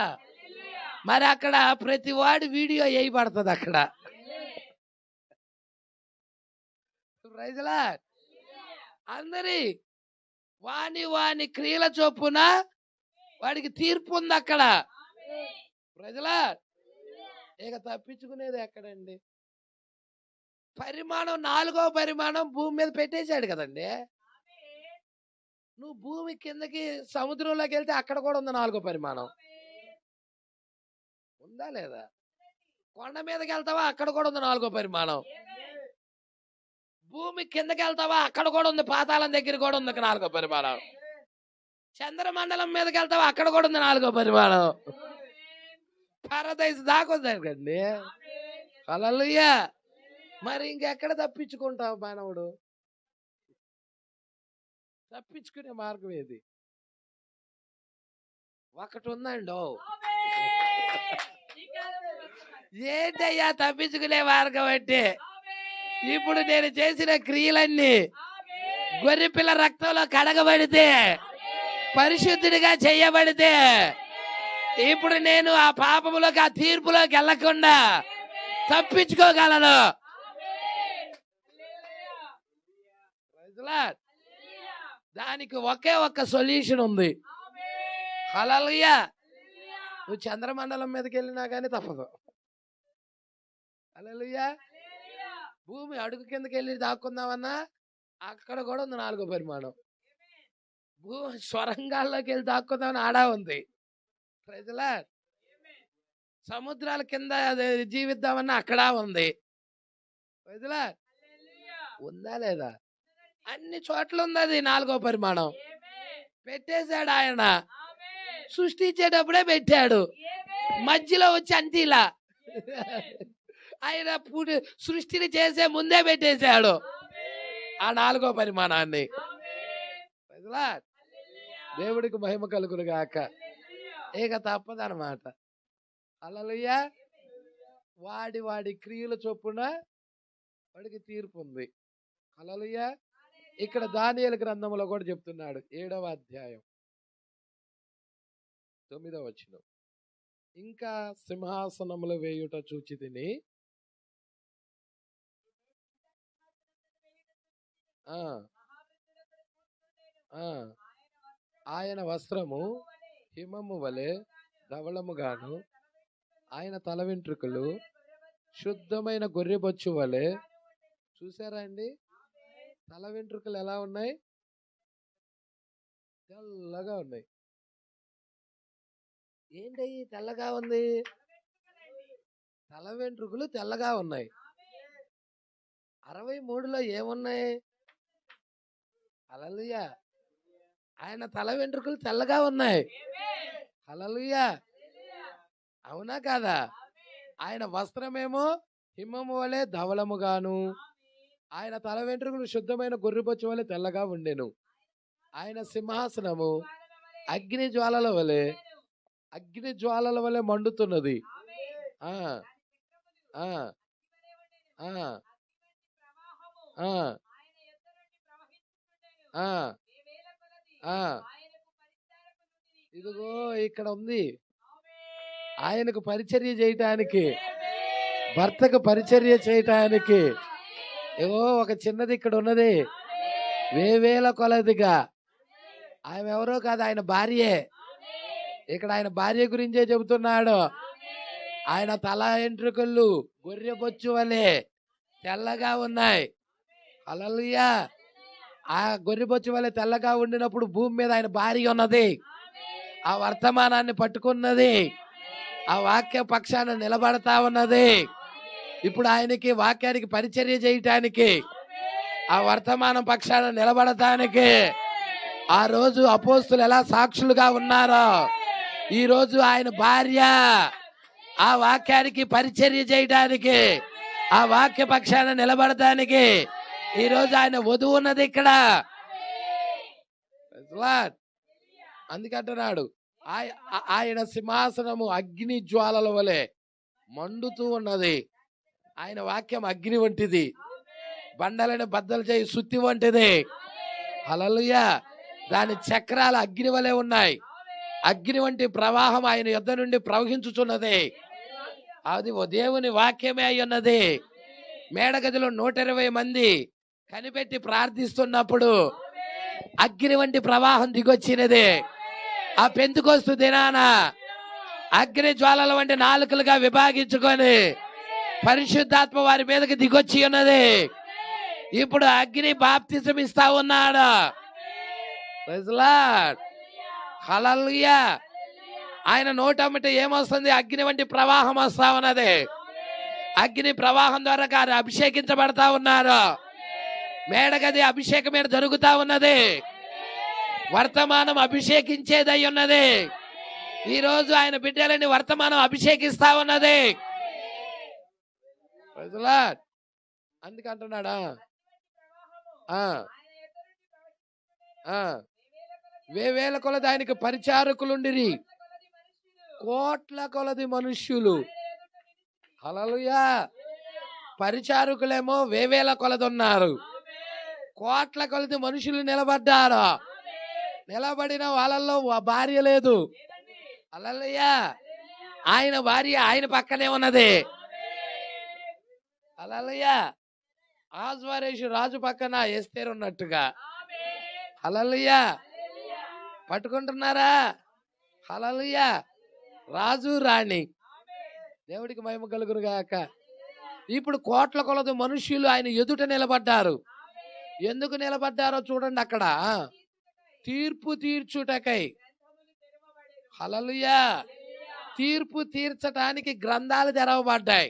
మరి అక్కడ ప్రతి వాడి వీడియో వేయబడుతుంది అక్కడ. ప్రైజ్లా అందరి వాని క్రియల చొప్పున వాడికి తీర్పు ఉంది అక్కడ. ప్రజలా ఇక తప్పించుకునేది ఎక్కడండి? పరిమాణం 4వ పరిమాణం భూమి మీద పెట్టేశాడు కదండి. నువ్వు భూమి కిందకి సముద్రంలోకి వెళ్తే అక్కడ కూడా ఉంది 4వ పరిమాణం. ఉందా లేదా? కొండ మీదకి వెళ్తావా అక్కడ కూడా ఉంది 4వ పరిమాణం. భూమి కిందకి వెళ్తావా అక్కడ కూడా ఉంది, పాతాళం దగ్గర కూడా ఉంది 4వ పరిమాణం. చంద్రమండలం మీదకి వెళ్తావా అక్కడ కూడా ఉంది 4వ పరిమాణం. పారదైస్ దాకొద్దండి. హల్లెలూయా. మరి ఇంకెక్కడ తప్పించుకుంటావు మానవుడు? తప్పించుకునే మార్గం ఏది? ఒకటి ఉందండి. ఏంటయ్యా తప్పించుకునే మార్గం అంటే, ఇప్పుడు నేను చేసిన క్రియలన్నీ గొర్రెపిల్ల రక్తంలో కడగబడితే, పరిశుద్ధుడిగా చేయబడితే, ఇప్పుడు నేను ఆ పాపములోకి ఆ తీర్పులోకి వెళ్ళకుండా తప్పించుకోగలను. దానికి ఒకే ఒక్క సొల్యూషన్ ఉంది. హల్లెలూయా. నువ్వు చంద్రమండలం మీదకి వెళ్ళినా కానీ తప్పదు. హల్లెలూయా. భూమి అడుగు కిందకి వెళ్ళి దాక్కుందామన్నా అక్కడ కూడా ఉంది 4వ పరిమాణం. భూమి స్వరంగాల్లోకి వెళ్ళి దాక్కుందామని ఆడా ఉంది. ప్రజలా సముద్రాల కింద జీవిద్దామన్నా అక్కడ ఉంది. ప్రజలా ఉందా లేదా? అన్ని చోట్ల ఉంది అది 4వ పరిమాణం. పెట్టేశాడు ఆయన. సృష్టించేటప్పుడే పెట్టాడు. మధ్యలో వచ్చి అంతీలా ఆయన సృష్టిని చేసే ముందే పెట్టేశాడు ఆ 4వ పరిమాణాన్ని. దేవుడికి మహిమ కలుగును గాక. ఇక తప్పదన్నమాట. హల్లెలూయా. వాడి క్రియల చొప్పున వాడికి తీర్పు ఉంది. హల్లెలూయా. ఇక్కడ దానియేలు గ్రంథంలో కూడా చెప్తున్నాడు. 7వ అధ్యాయం 9వ వచనం. ఇంకా సింహాసనములు వేయుట చూచితిని, ఆయన వస్త్రము హిమము వలె ధవళముగాను, ఆయన తల వెంట్రుకలు శుద్ధమైన గొర్రెబొచ్చు వలె. చూసారా అండి? తల వెంట్రుకలు ఎలా ఉన్నాయి? తెల్లగా ఉన్నాయి. ఏంటయ్యి తెల్లగా ఉంది? తల వెంట్రుకలు తెల్లగా ఉన్నాయి. 63లో ఏమున్నాయి? హల్లెలూయా. ఆయన తల వెంట్రుకలు తెల్లగా ఉన్నాయి. హల్లెలూయా. అవునా కాదా? ఆయన వస్త్రమేమో హిమము వలె ధవళముగాను, ఆయన తల వెంట్రుకలు శుద్ధమైన గొర్రెబొచ్చు వలె తెల్లగా ఉండెను. ఆయన సింహాసనము అగ్ని జ్వాలల వలె మండుతున్నది. ఇదిగో ఇక్కడ ఉంది. ఆయనకు పరిచర్య చేయటానికి, భర్తకు పరిచర్య చేయటానికి ఏవో ఒక చిన్నది ఇక్కడ ఉన్నది. వేవేల కొలదిగా. ఆమె ఎవరో కాదు, ఆయన భార్యే. ఇక్కడ ఆయన భార్య గురించే చెబుతున్నాడు. ఆయన తల వెంట్రుకలు గొర్రెబొచ్చు వలె తెల్లగా ఉన్నాయి. హల్లెలూయా. ఆ గొర్రెబొచ్చు వలె తెల్లగా ఉండినప్పుడు భూమి మీద ఆయన భార్య ఉన్నది. ఆ వర్తమానాన్ని పట్టుకున్నది. ఆ వాక్య పక్షాన నిలబడతా ఉన్నది. ఇప్పుడు ఆయనకి వాక్యానికి పరిచర్య చేయటానికి, ఆ వర్తమానం పక్షాన నిలబడటానికి, ఆ రోజు అపోస్తులు ఎలా సాక్షులుగా ఉన్నారో, ఈ రోజు ఆయన భార్య ఆ వాక్యానికి పరిచర్య చేయడానికి, ఆ వాక్య పక్షాన నిలబడటానికి ఈ రోజు ఆయన వధువు ఉన్నది ఇక్కడ. అందుకంటున్నాడు ఆయన సింహాసనము అగ్ని జ్వాలల వలె మండుతూ ఉన్నది. ఆయన వాక్యం అగ్ని వంటిది, బండలను బద్దలు చేయి సుత్తి వంటిది. హల్లెలూయా. దాని చక్రాలు అగ్ని వలె ఉన్నాయి. అగ్ని వంటి ప్రవాహం ఆయన యొద్ద నుండి ప్రవహించుచున్నది. అది ఓ దేవుని వాక్యమే అయి ఉన్నది. మేడగదిలో 120 మంది కనిపెట్టి ప్రార్థిస్తున్నప్పుడు అగ్ని వంటి ప్రవాహం దిగొచ్చినది. ఆ పెంతెకొస్తు దినాన అగ్ని జ్వాలల వంటి నాలుకలుగా విభాగించుకొని పరిశుద్ధాత్మ వారి మీదకి దిగొచ్చి ఉన్నది. ఇప్పుడు అగ్ని బాప్తిసం ఇస్తా ఉన్నాడు. Praise Lord. హల్లెలూయా. ఆయన నోటమ్మట ఏమొస్తుంది? అగ్ని వంటి ప్రవాహం వస్తా ఉన్నది. అగ్ని ప్రవాహం ద్వారా గారు అభిషేకించబడతా ఉన్నారు. మేడగది అభిషేకం మీద జరుగుతా ఉన్నది. వర్తమానం అభిషేకించేదై ఉన్నది. ఈ రోజు ఆయన బిడ్డలని వర్తమానం అభిషేకిస్తా ఉన్నది. Praise lord. అందుకంటున్నాడా వేవేల కొలది ఆయనకి పరిచారకులుండిరి, కోట్ల కొలది మనుష్యులు. హల్లెలూయా. పరిచారకులేమో వేవేల కొలది ఉన్నారు, కోట్ల కొలది మనుషులు నిలబడ్డారు. నిలబడిన వాళ్ళల్లో భార్య లేదు. హల్లెలూయా. ఆయన భార్య ఆయన పక్కనే ఉన్నది. హల్లెలూయా. ఆజ్వారేషు రాజు పక్కన ఎస్తేరు ఉన్నట్టుగా. హల్లెలూయా. పట్టుకుంటున్నారా? హల్లెలూయా. రాజు రాణి, దేవుడికి మహిమ కలుగును గాక. ఇప్పుడు కోట్ల కొలది మనుష్యులు ఆయన ఎదుట నిలబడ్డారు. ఎందుకు నిలబడ్డారో చూడండి. అక్కడ తీర్పు తీర్చుటకై. హల్లెలూయా. తీర్పు తీర్చటానికి గ్రంథాలు తెరవబడ్డాయి.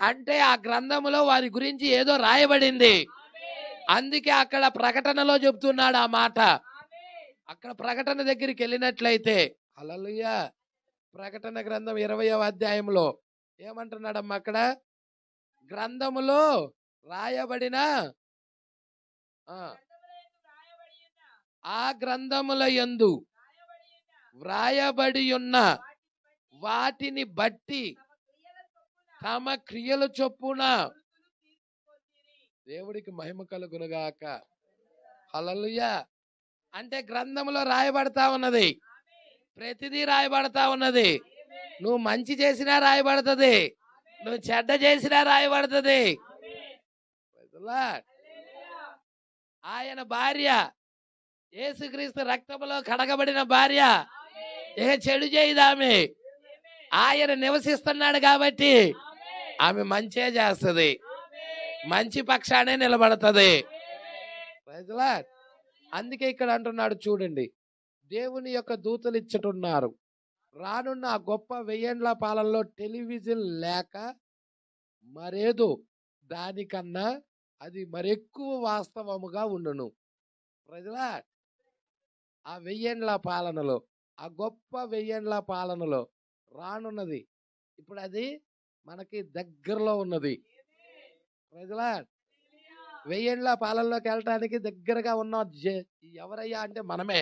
అంటే ఆ గ్రంథములో వారి గురించి ఏదో రాయబడింది. అందుకే అక్కడ ప్రకటనలో చెప్తున్నాడు ఆ మాట. అక్కడ ప్రకటన దగ్గరికి వెళ్ళినట్లయితే, హల్లెలూయా, ప్రకటన గ్రంథం 20వ అధ్యాయంలో ఏమంటున్నాడమ్మా? అక్కడ గ్రంథములో రాయబడిన ఆ గ్రంథముల యందు వ్రాయబడి ఉన్న వాటిని బట్టి తమ క్రియల చొప్పున దేవుడికి మహిమ కలుగునుగాక. హల్లెలూయా. అంటే గ్రంథంలో రాయబడతా ఉన్నది. ప్రతిదీ రాయబడతా ఉన్నది. నువ్వు మంచి చేసినా రాయబడుతుంది, నువ్వు చెడ్డ చేసినా రాయబడుతుంది. ఆయన భార్య యేసుక్రీస్తు రక్తములో కడగబడిన భార్య ఏ చెడు చేయదామె. ఆయన నివసిస్తున్నాడు కాబట్టి ఆమె మంచే చేస్తుంది, మంచి పక్షానే నిలబడుతుంది. అందుకే ఇక్కడ అంటున్నాడు చూడండి, దేవుని యొక్క దూతలు ఇచ్చటున్నారు. రానున్న ఆ గొప్ప 1000 ఏండ్ల పాలనలో టెలివిజన్ లేక మరేదో దానికన్నా అది మరెక్కువ వాస్తవముగా ఉండును. ప్రజలా ఆ 1000 ఏండ్ల పాలనలో, ఆ గొప్ప 1000 ఏండ్ల పాలనలో రానున్నది. ఇప్పుడు అది మనకి దగ్గరలో ఉన్నది. ప్రజలా 1000 ఏండ్ల పాలనలోకి వెళ్ళటానికి దగ్గరగా ఉన్న ఎవరయ్యా అంటే మనమే.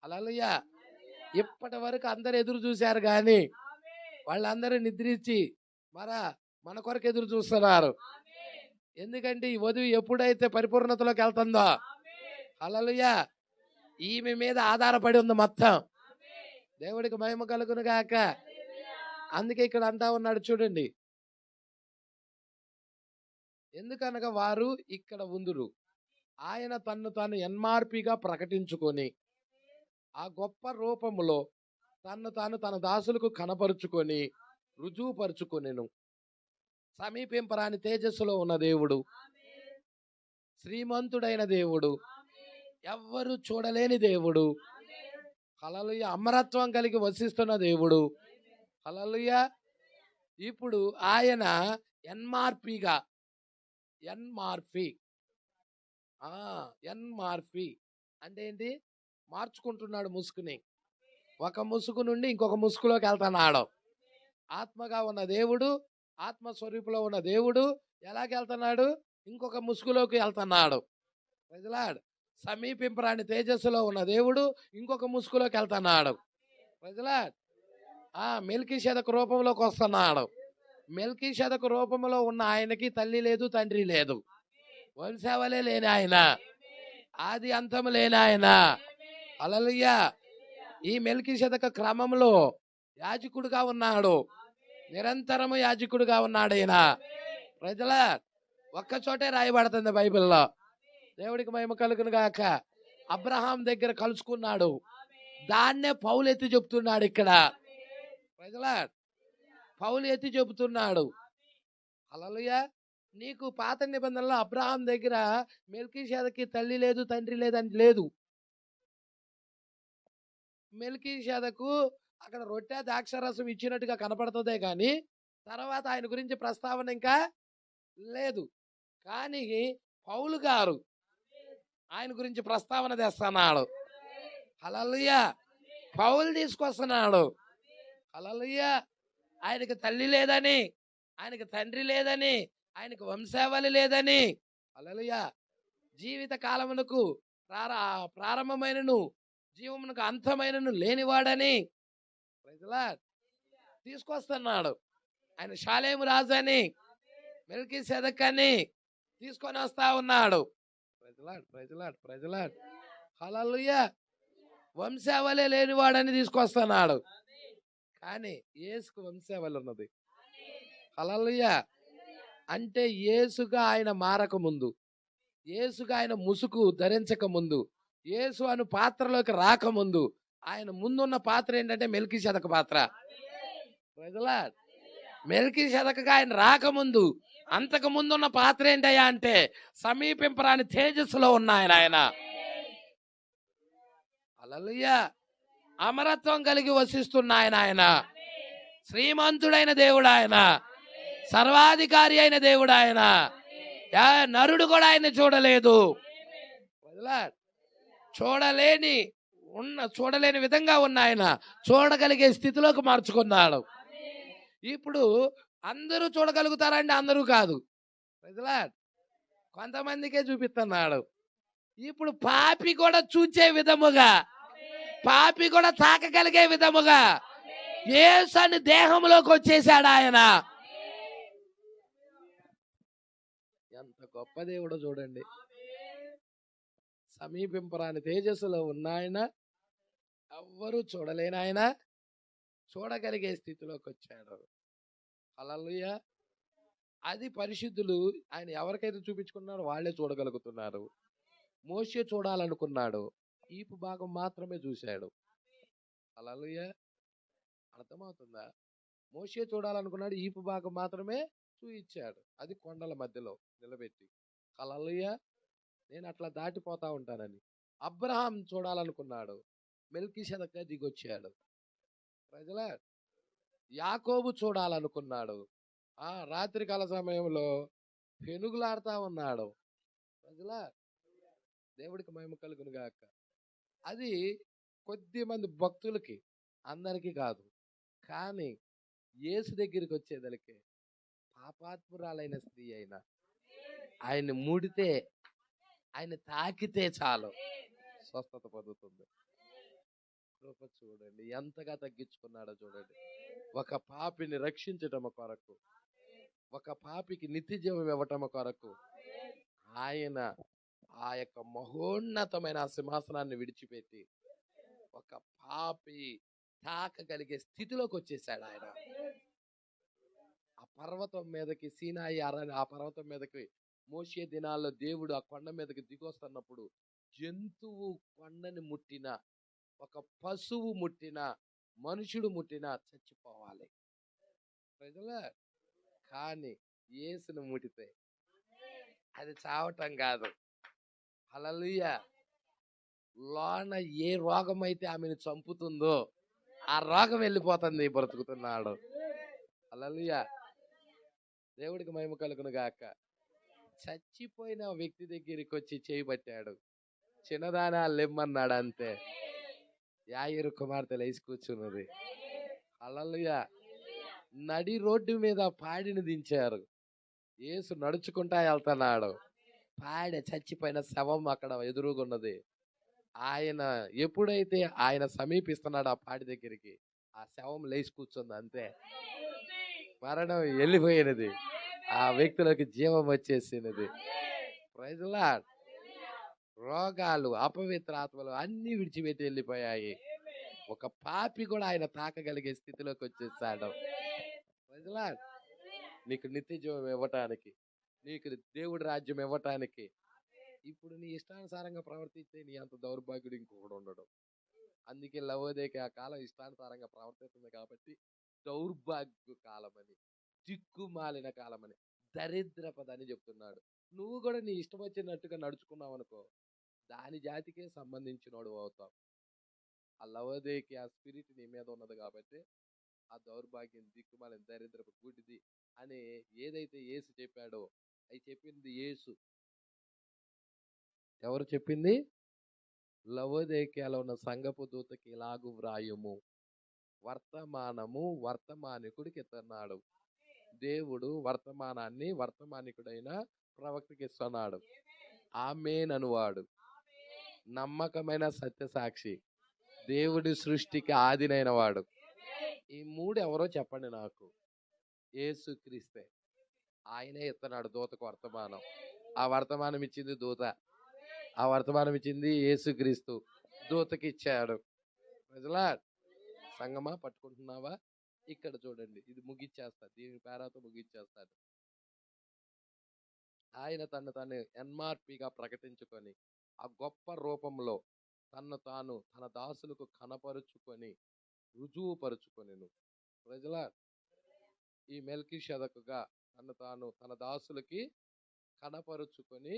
హల్లెలూయా. ఇప్పటి వరకు అందరు ఎదురు చూశారు కానీ వాళ్ళందరూ నిద్రించి మన కొరకు ఎదురు చూస్తున్నారు. ఎందుకంటే ఈ వధువు ఎప్పుడైతే పరిపూర్ణతలోకి వెళ్తుందో, హల్లెలూయా, ఈమె మీద ఆధారపడి ఉంది మొత్తం. దేవుడికి మహిమ కలుగును గాక. అందుకే ఇక్కడ అంటా ఉన్నాడు చూడండి, ఎందుకనగా వారు ఇక్కడ ఉందురు. ఆయన తన్ను తాను ఎన్మార్పిగా ప్రకటించుకొని ఆ గొప్ప రూపములో తన్ను తాను తన దాసులకు కనపరుచుకొని రుజువుపరుచుకొనెను. సమీపింపరాని తేజస్సులో ఉన్న దేవుడు, శ్రీమంతుడైన దేవుడు, ఎవ్వరు చూడలేని దేవుడు, హల్లెలూయా, అమరత్వం కలిగి వసిస్తున్న దేవుడు. హల్లెలూయా. ఇప్పుడు ఆయన ఎన్మార్పిగా, ఎన్మార్పి అంటే ఏంటి? మార్చుకుంటున్నాడు ముసుగుని. ఒక ముసుగు నుండి ఇంకొక ముసుగులోకి వెళ్తున్నాడు. ఆత్మగా ఉన్న దేవుడు, ఆత్మస్వరూపులో ఉన్న దేవుడు ఎలాగెళ్తున్నాడు? ఇంకొక ముసుగులోకి వెళ్తున్నాడు. ప్రజలాడు సమీపింపరాని తేజస్సులో ఉన్న దేవుడు ఇంకొక ముసుగులోకి వెళ్తున్నాడు. ప్రజలా మెల్కీషెదకు రూపంలోకి వస్తున్నాడు. మెల్కీషెదకు రూపంలో ఉన్న ఆయనకి తల్లి లేదు, తండ్రి లేదు, వంశావళే లేని ఆయన, ఆది అంతము లేని ఆయన. హల్లెలూయా. ఈ మెల్కీషెదకు క్రమంలో యాజకుడుగా ఉన్నాడు, నిరంతరము యాజకుడుగా ఉన్నాడు ఈయన. ప్రజల ఒక్కచోటే రాయబడుతుంది బైబిల్లో. దేవుడికి మహిమ కలుగును గాక. అబ్రహాం దగ్గర కలుసుకున్నాడు, దాన్నే పౌలు ఎత్తి చెప్తున్నాడు ఇక్కడ. ప్రజల పౌలు ఎత్తి చెబుతున్నాడు. హల్లెలూయా. నీకు పాత నిబంధనలో అబ్రహాం దగ్గర మెల్కీషెదకి తల్లి లేదు, తండ్రి లేదని లేదు. మెల్కీషెదకు అక్కడ రొట్టె ద్రాక్షరసం ఇచ్చినట్టుగా కనపడుతుందే కానీ తర్వాత ఆయన గురించి ప్రస్తావన ఇంకా లేదు. కానీ పౌలు గారు ఆయన గురించి ప్రస్తావన తెస్తున్నాడు. హల్లెలూయా. పౌలు తీసుకొస్తున్నాడు. హల్లెలూయా. ఆయనకు తల్లి లేదని, ఆయనకు తండ్రి లేదని, ఆయనకు వంశావళి లేదని, హల్లెలూయా, జీవిత కాలమునకు ప్రారంభమైనను జీవమునకు అంతమైనను లేనివాడని తీసుకొస్తున్నాడు. ఆయన షాలేము రాజు అని, మెల్కీసెదెక్ అని తీసుకొని వస్తా ఉన్నాడు. ప్రజలాడ్ హల్లెలూయా. వంశావళి లేనివాడని తీసుకొస్తున్నాడు. కానీ యేసుకు వంశావళి ఉన్నది. హల్లెలూయా. అంటే యేసుగా ఆయన మారక ముందు, యేసుగా ఆయన ముసుగు ధరించక ముందు, యేసు అను పాత్రలోకి రాకముందు ఆయన ముందున్న పాత్ర ఏంటంటే మెల్కీసెదెకు పాత్ర. ప్రజలాడ్ మెల్కీసెదెకుగా ఆయన రాకముందు అంతకు ముందున్న పాత్ర ఏంటయ్యా అంటే సమీపింపరాని తేజస్సులో ఉన్న ఆయన. హల్లెలూయా. అమరత్వం కలిగి వసిస్తున్న ఆయన, శ్రీమంతుడైన దేవుడు ఆయన, సర్వాధికారి అయిన దేవుడు ఆయన. నరుడు కూడా ఆయన చూడలేదు. చూడలేని విధంగా ఉన్న ఆయన చూడగలిగే స్థితిలోకి మార్చుకున్నాడు. ఇప్పుడు అందరూ చూడగలుగుతారండి, అందరూ కాదు. కొంతమందికే చూపిస్తున్నాడు. ఇప్పుడు పాపి కూడా చూచే విధముగా, పాపి కూడా తాకగలిగే విధముగా యేసు దేహంలోకి వచ్చేసాడు ఆయన. ఎంత గొప్ప దేవుడో చూడండి. సమీపింపరాని తేజస్సులో ఉన్న ఆయన, ఎవ్వరూ చూడలేని ఆయన చూడగలిగే స్థితిలోకి వచ్చాడు. హల్లెలూయా. అది పరిశుద్ధులు ఆయన ఎవరికైతే చూపించుకున్నారో వాళ్ళే చూడగలుగుతున్నారు. మోషే చూడాలనుకున్నాడు, ఈపు భాగం మాత్రమే చూశాడు. హల్లెలూయా. అర్థమవుతుందా? మోషే చూడాలనుకున్నాడు, ఈపు భాగం మాత్రమే చూయించాడు, అది కొండల మధ్యలో నిలబెట్టి. హల్లెలూయా. నేను అట్లా దాటిపోతా ఉంటానని. అబ్రహాం చూడాలనుకున్నాడు, మెల్కీసెదెక్ దిగొచ్చాడు. ప్రజల యాకోబు చూడాలనుకున్నాడు, రాత్రికాల సమయంలో పెనుగులాడుతా ఉన్నాడు. ప్రజల దేవుడికి మహిమ కలుగును గాక. అది కొద్ది మంది భక్తులకి, అందరికీ కాదు. కానీ యేసు దగ్గరికి వచ్చేదలికే పాపాత్మురాలైన స్త్రీ అయినా ఆయన్ని ముడితే, ఆయన తాకితే చాలు స్వస్థత పొందుతుంది. కృప చూడండి ఎంతగా తగ్గించుకున్నాడో చూడండి. ఒక పాపిని రక్షించటం కొరకు, ఒక పాపికి నిత్య జీవం ఇవ్వటం కొరకు ఆయన ఆ యొక్క మహోన్నతమైన సింహాసనాన్ని విడిచిపెట్టి ఒక పాపి తాకగలిగే స్థితిలోకి వచ్చేసాడు ఆయన. ఆ పర్వతం మీదకి, సీనాయి ఆ పర్వతం మీదకి మోషే దినాల్లో దేవుడు ఆ కొండ మీదకి దిగొస్తున్నప్పుడు జంతువు కొండని ముట్టిన, ఒక పశువు ముట్టిన, మనుషుడు ముట్టినా చచ్చిపోవాలి. ప్రజల కానీ యేసును ముట్టితే అది చావటం కాదు. హల్లెలూయా. లోన ఏ రోగం అయితే ఆమెను చంపుతుందో ఆ రోగం వెళ్ళిపోతుంది, బ్రతుకుతున్నాడు. హల్లెలూయా. దేవుడికి మహిమ కలుగును గాక. చచ్చిపోయిన వ్యక్తి దగ్గరికి వచ్చి చేయబట్టాడు, చిన్నదానా లెమ్మన్నాడు, అంతే. యాయిరు కుమార్తె లేచి కూర్చున్నది. హల్లెలూయా. నడి రోడ్డు మీద పాడిని దించారు, యేసు నడుచుకుంటా వెళ్తున్నాడు. పాడె చచ్చిపోయిన శవం అక్కడ ఎదురుగున్నది. ఆయన ఎప్పుడైతే ఆయన సమీపిస్తున్నాడు ఆ పాడి దగ్గరికి, ఆ శవం లేచి కూర్చుంది అంతే. మరణం వెళ్ళిపోయినది, ఆ వ్యక్తులకు జీవం వచ్చేసినది. Praise the lord. రోగాలు, అపవిత్ర ఆత్మలు అన్ని విడిచిపెట్టి వెళ్ళిపోయాయి. ఒక పాపి కూడా ఆయన తాకగలిగే స్థితిలోకి వచ్చేసాడు. Praise the Lord. నీకు నిత్య జీవం ఇవ్వటానికి, నీకు దేవుడి రాజ్యం ఇవ్వటానికి. ఇప్పుడు నీ ఇష్టానుసారంగా ప్రవర్తిస్తే నీ అంత దౌర్భాగ్యుడు ఇంకొకడు ఉండడు. అందుకే లవోదికయ ఆ కాలం ఇష్టానుసారంగా ప్రవర్తిస్తుంది కాబట్టి దౌర్భాగ్య కాలమని, దిక్కుమాలిన కాలమని, దరిద్రపదని చెప్తున్నాడు. నువ్వు కూడా నీ ఇష్టం వచ్చినట్టుగా నడుచుకున్నావు అనుకో, దాని జాతికే సంబంధించినోడు అవుతావు. ఆ లవోదికయ ఆ స్పిరిట్ నీ మీద ఉన్నది కాబట్టి ఆ దౌర్భాగ్యం, దిక్కుమాలిన, దరిద్రపు, గుడిది అని ఏదైతే యేసు చెప్పాడో, అవి చెప్పింది యేసు. ఎవరు చెప్పింది? లవోదికయలో ఉన్న సంఘపు దూతకి ఇలాగు వ్రాయుము, వర్తమానము వర్తమానికుడికి ఇస్తున్నాడు. దేవుడు వర్తమానాన్ని వర్తమానికుడైన ప్రవక్తకి ఇస్తున్నాడు. ఆమేన్ అనువాడు నమ్మకమైన సత్యసాక్షి, దేవుడి సృష్టికి ఆదినైన వాడు. ఈ మూడు ఎవరో చెప్పండి నాకు. యేసుక్రీస్తే. ఆయనే ఇస్తున్నాడు దూతకు వర్తమానం. ఆ వర్తమానం ఇచ్చింది దూత, ఆ వర్తమానం ఇచ్చింది యేసుక్రీస్తు, దూతకి ఇచ్చాడు. సంగమా పట్టుకుంటున్నావా? ఇక్కడ చూడండి, ఇది ముగిచ్చేస్తా, దీని పేరాతో ముగిచ్చేస్తాడు. ఆయన తను ఎన్మార్పిగా ప్రకటించుకొని ఆ గొప్ప రూపంలో తను తాను తన దాసులకు కనపరుచుకొని రుజువుపరుచుకొనెను. ప్రజల ఈ మెల్కీషెదకుగా తను తాను తన దాసులకి కనపరుచుకొని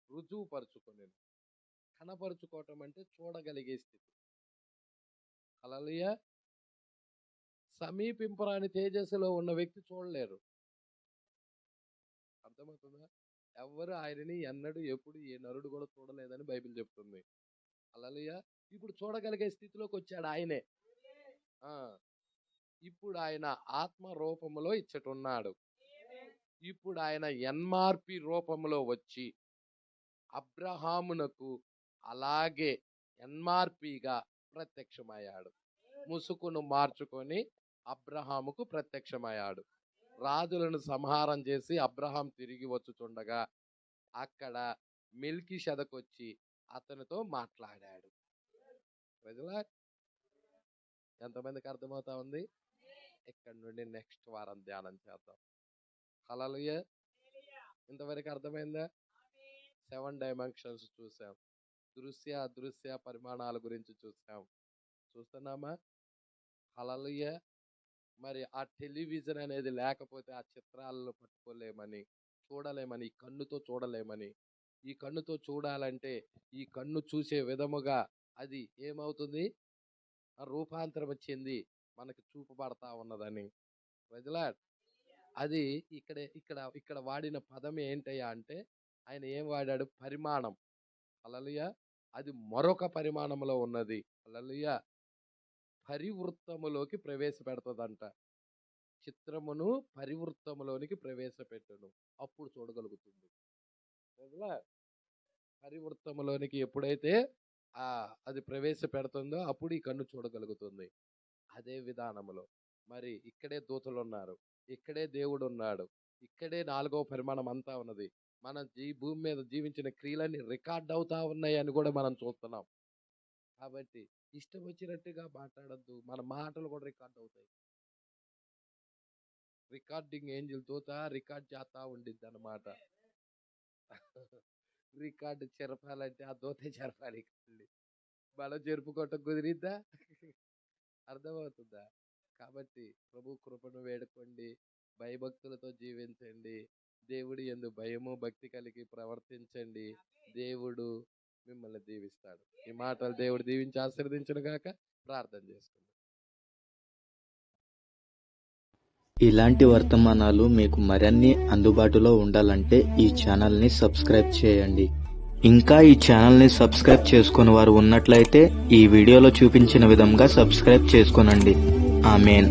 రుజువుపరుచుకొనెను. కనపరుచుకోవటం అంటే చూడగలిగే స్థితి. హల్లెలూయా. సమీపింపరాని తేజస్సులో ఉన్న వ్యక్తి చూడలేరు. అర్థమవుతుందా? ఎవరు ఆయనని ఎన్నడూ ఎప్పుడు ఏ నరుడు కూడా చూడలేదని బైబిల్ చెప్తుంది. హల్లెలూయా. ఇప్పుడు చూడగలిగే స్థితిలోకి వచ్చాడు ఆయనే. ఇప్పుడు ఆయన ఆత్మ రూపంలో ఇచ్చటున్నాడు. ఇప్పుడు ఆయన ఎన్మార్పి రూపంలో వచ్చి అబ్రహామునకు అలాగే ఎన్మార్పిగా ప్రత్యక్షమయ్యాడు. ముసుకును మార్చుకొని అబ్రహాముకు ప్రత్యక్షమయ్యాడు. రాజులను సంహారం చేసి అబ్రహాం తిరిగి వచ్చుచుండగా అక్కడ మెల్కీషెదకు వచ్చి అతనితో మాట్లాడాడు. ప్రజలా ఎంతమందికి అర్థమవుతా ఉంది? ఇక్కడ నుండి నెక్స్ట్ వారం ధ్యానం చేద్దాం. హల్లెలూయా. ఇంతవరకు అర్థమైందా? 7 డైమెన్షన్స్ చూసాం. దృశ్య అదృశ్య పరిమాణాల గురించి చూస్తున్నామా? హల్లెలూయా. మరి ఆ టెలివిజన్ అనేది లేకపోతే ఆ చిత్రాలను పట్టుకోలేమని, చూడలేమని, ఈ కన్నుతో చూడలేమని. ఈ కన్నుతో చూడాలంటే ఈ కన్ను చూసే విధముగా అది ఏమవుతుంది? రూపాంతరం చెంది మనకి చూపబడతా ఉన్నదని. ప్రజలా అది ఇక్కడ వాడిన పదం ఏంటయ్యా అంటే, ఆయన ఏం వాడాడు? పరిమాణం. హల్లెలూయా. అది మరొక పరిమాణంలో ఉన్నది. హల్లెలూయా. పరివృత్తములోకి ప్రవేశపెడుతుందంట. చిత్రమును పరివృత్తములోనికి ప్రవేశపెట్టును, అప్పుడు చూడగలుగుతుంది. పరివృత్తములోనికి ఎప్పుడైతే అది ప్రవేశపెడుతుందో అప్పుడు ఈ కన్ను చూడగలుగుతుంది. అదే విధానములో మరి ఇక్కడే దూతలు ఉన్నారు, ఇక్కడే దేవుడు ఉన్నాడు, ఇక్కడే 4వ పరిమాణం అంతా ఉన్నది. మన భూమి మీద జీవించిన క్రియలన్నీ రికార్డ్ అవుతా ఉన్నాయి అని కూడా మనం చూస్తున్నాం. కాబట్టి ఇష్టం వచ్చినట్టుగా మాట్లాడద్దు. మన మాటలు కూడా రికార్డ్ అవుతాయి. రికార్డింగ్ ఏంజిల్ దూత రికార్డ్ చేస్తా ఉండిద్ది అన్నమాట. రికార్డు చెరపాలంటే ఆ దూతే చెరపాలి. మనం జరుపుకోవటం కుదిరిద్దా? అర్థమవుతుందా? కాబట్టి ప్రభు కృపను వేడుకోండి, భయభక్తులతో జీవించండి, దేవుడి యందు భయము భక్తి కలిగి ప్రవర్తించండి. దేవుడు మిమ్మల్ని దీవిస్తాడు. ఈ మాటలు దేవుడు దీవించి ఆశీర్వదించును గాక. ప్రార్థన చేసుకుందాం. ఇలాంటి వర్తమానాలు మీకు మరిన్ని అందుబాటులో ఉండాలంటే ఈ ఛానల్ని సబ్స్క్రైబ్ చేయండి. ఇంకా ఈ ఛానల్ని సబ్స్క్రైబ్ చేసుకుని వారు ఉన్నట్లయితే ఈ వీడియోలో చూపించిన విధంగా సబ్స్క్రైబ్ చేసుకోనండి. ఆమేన్.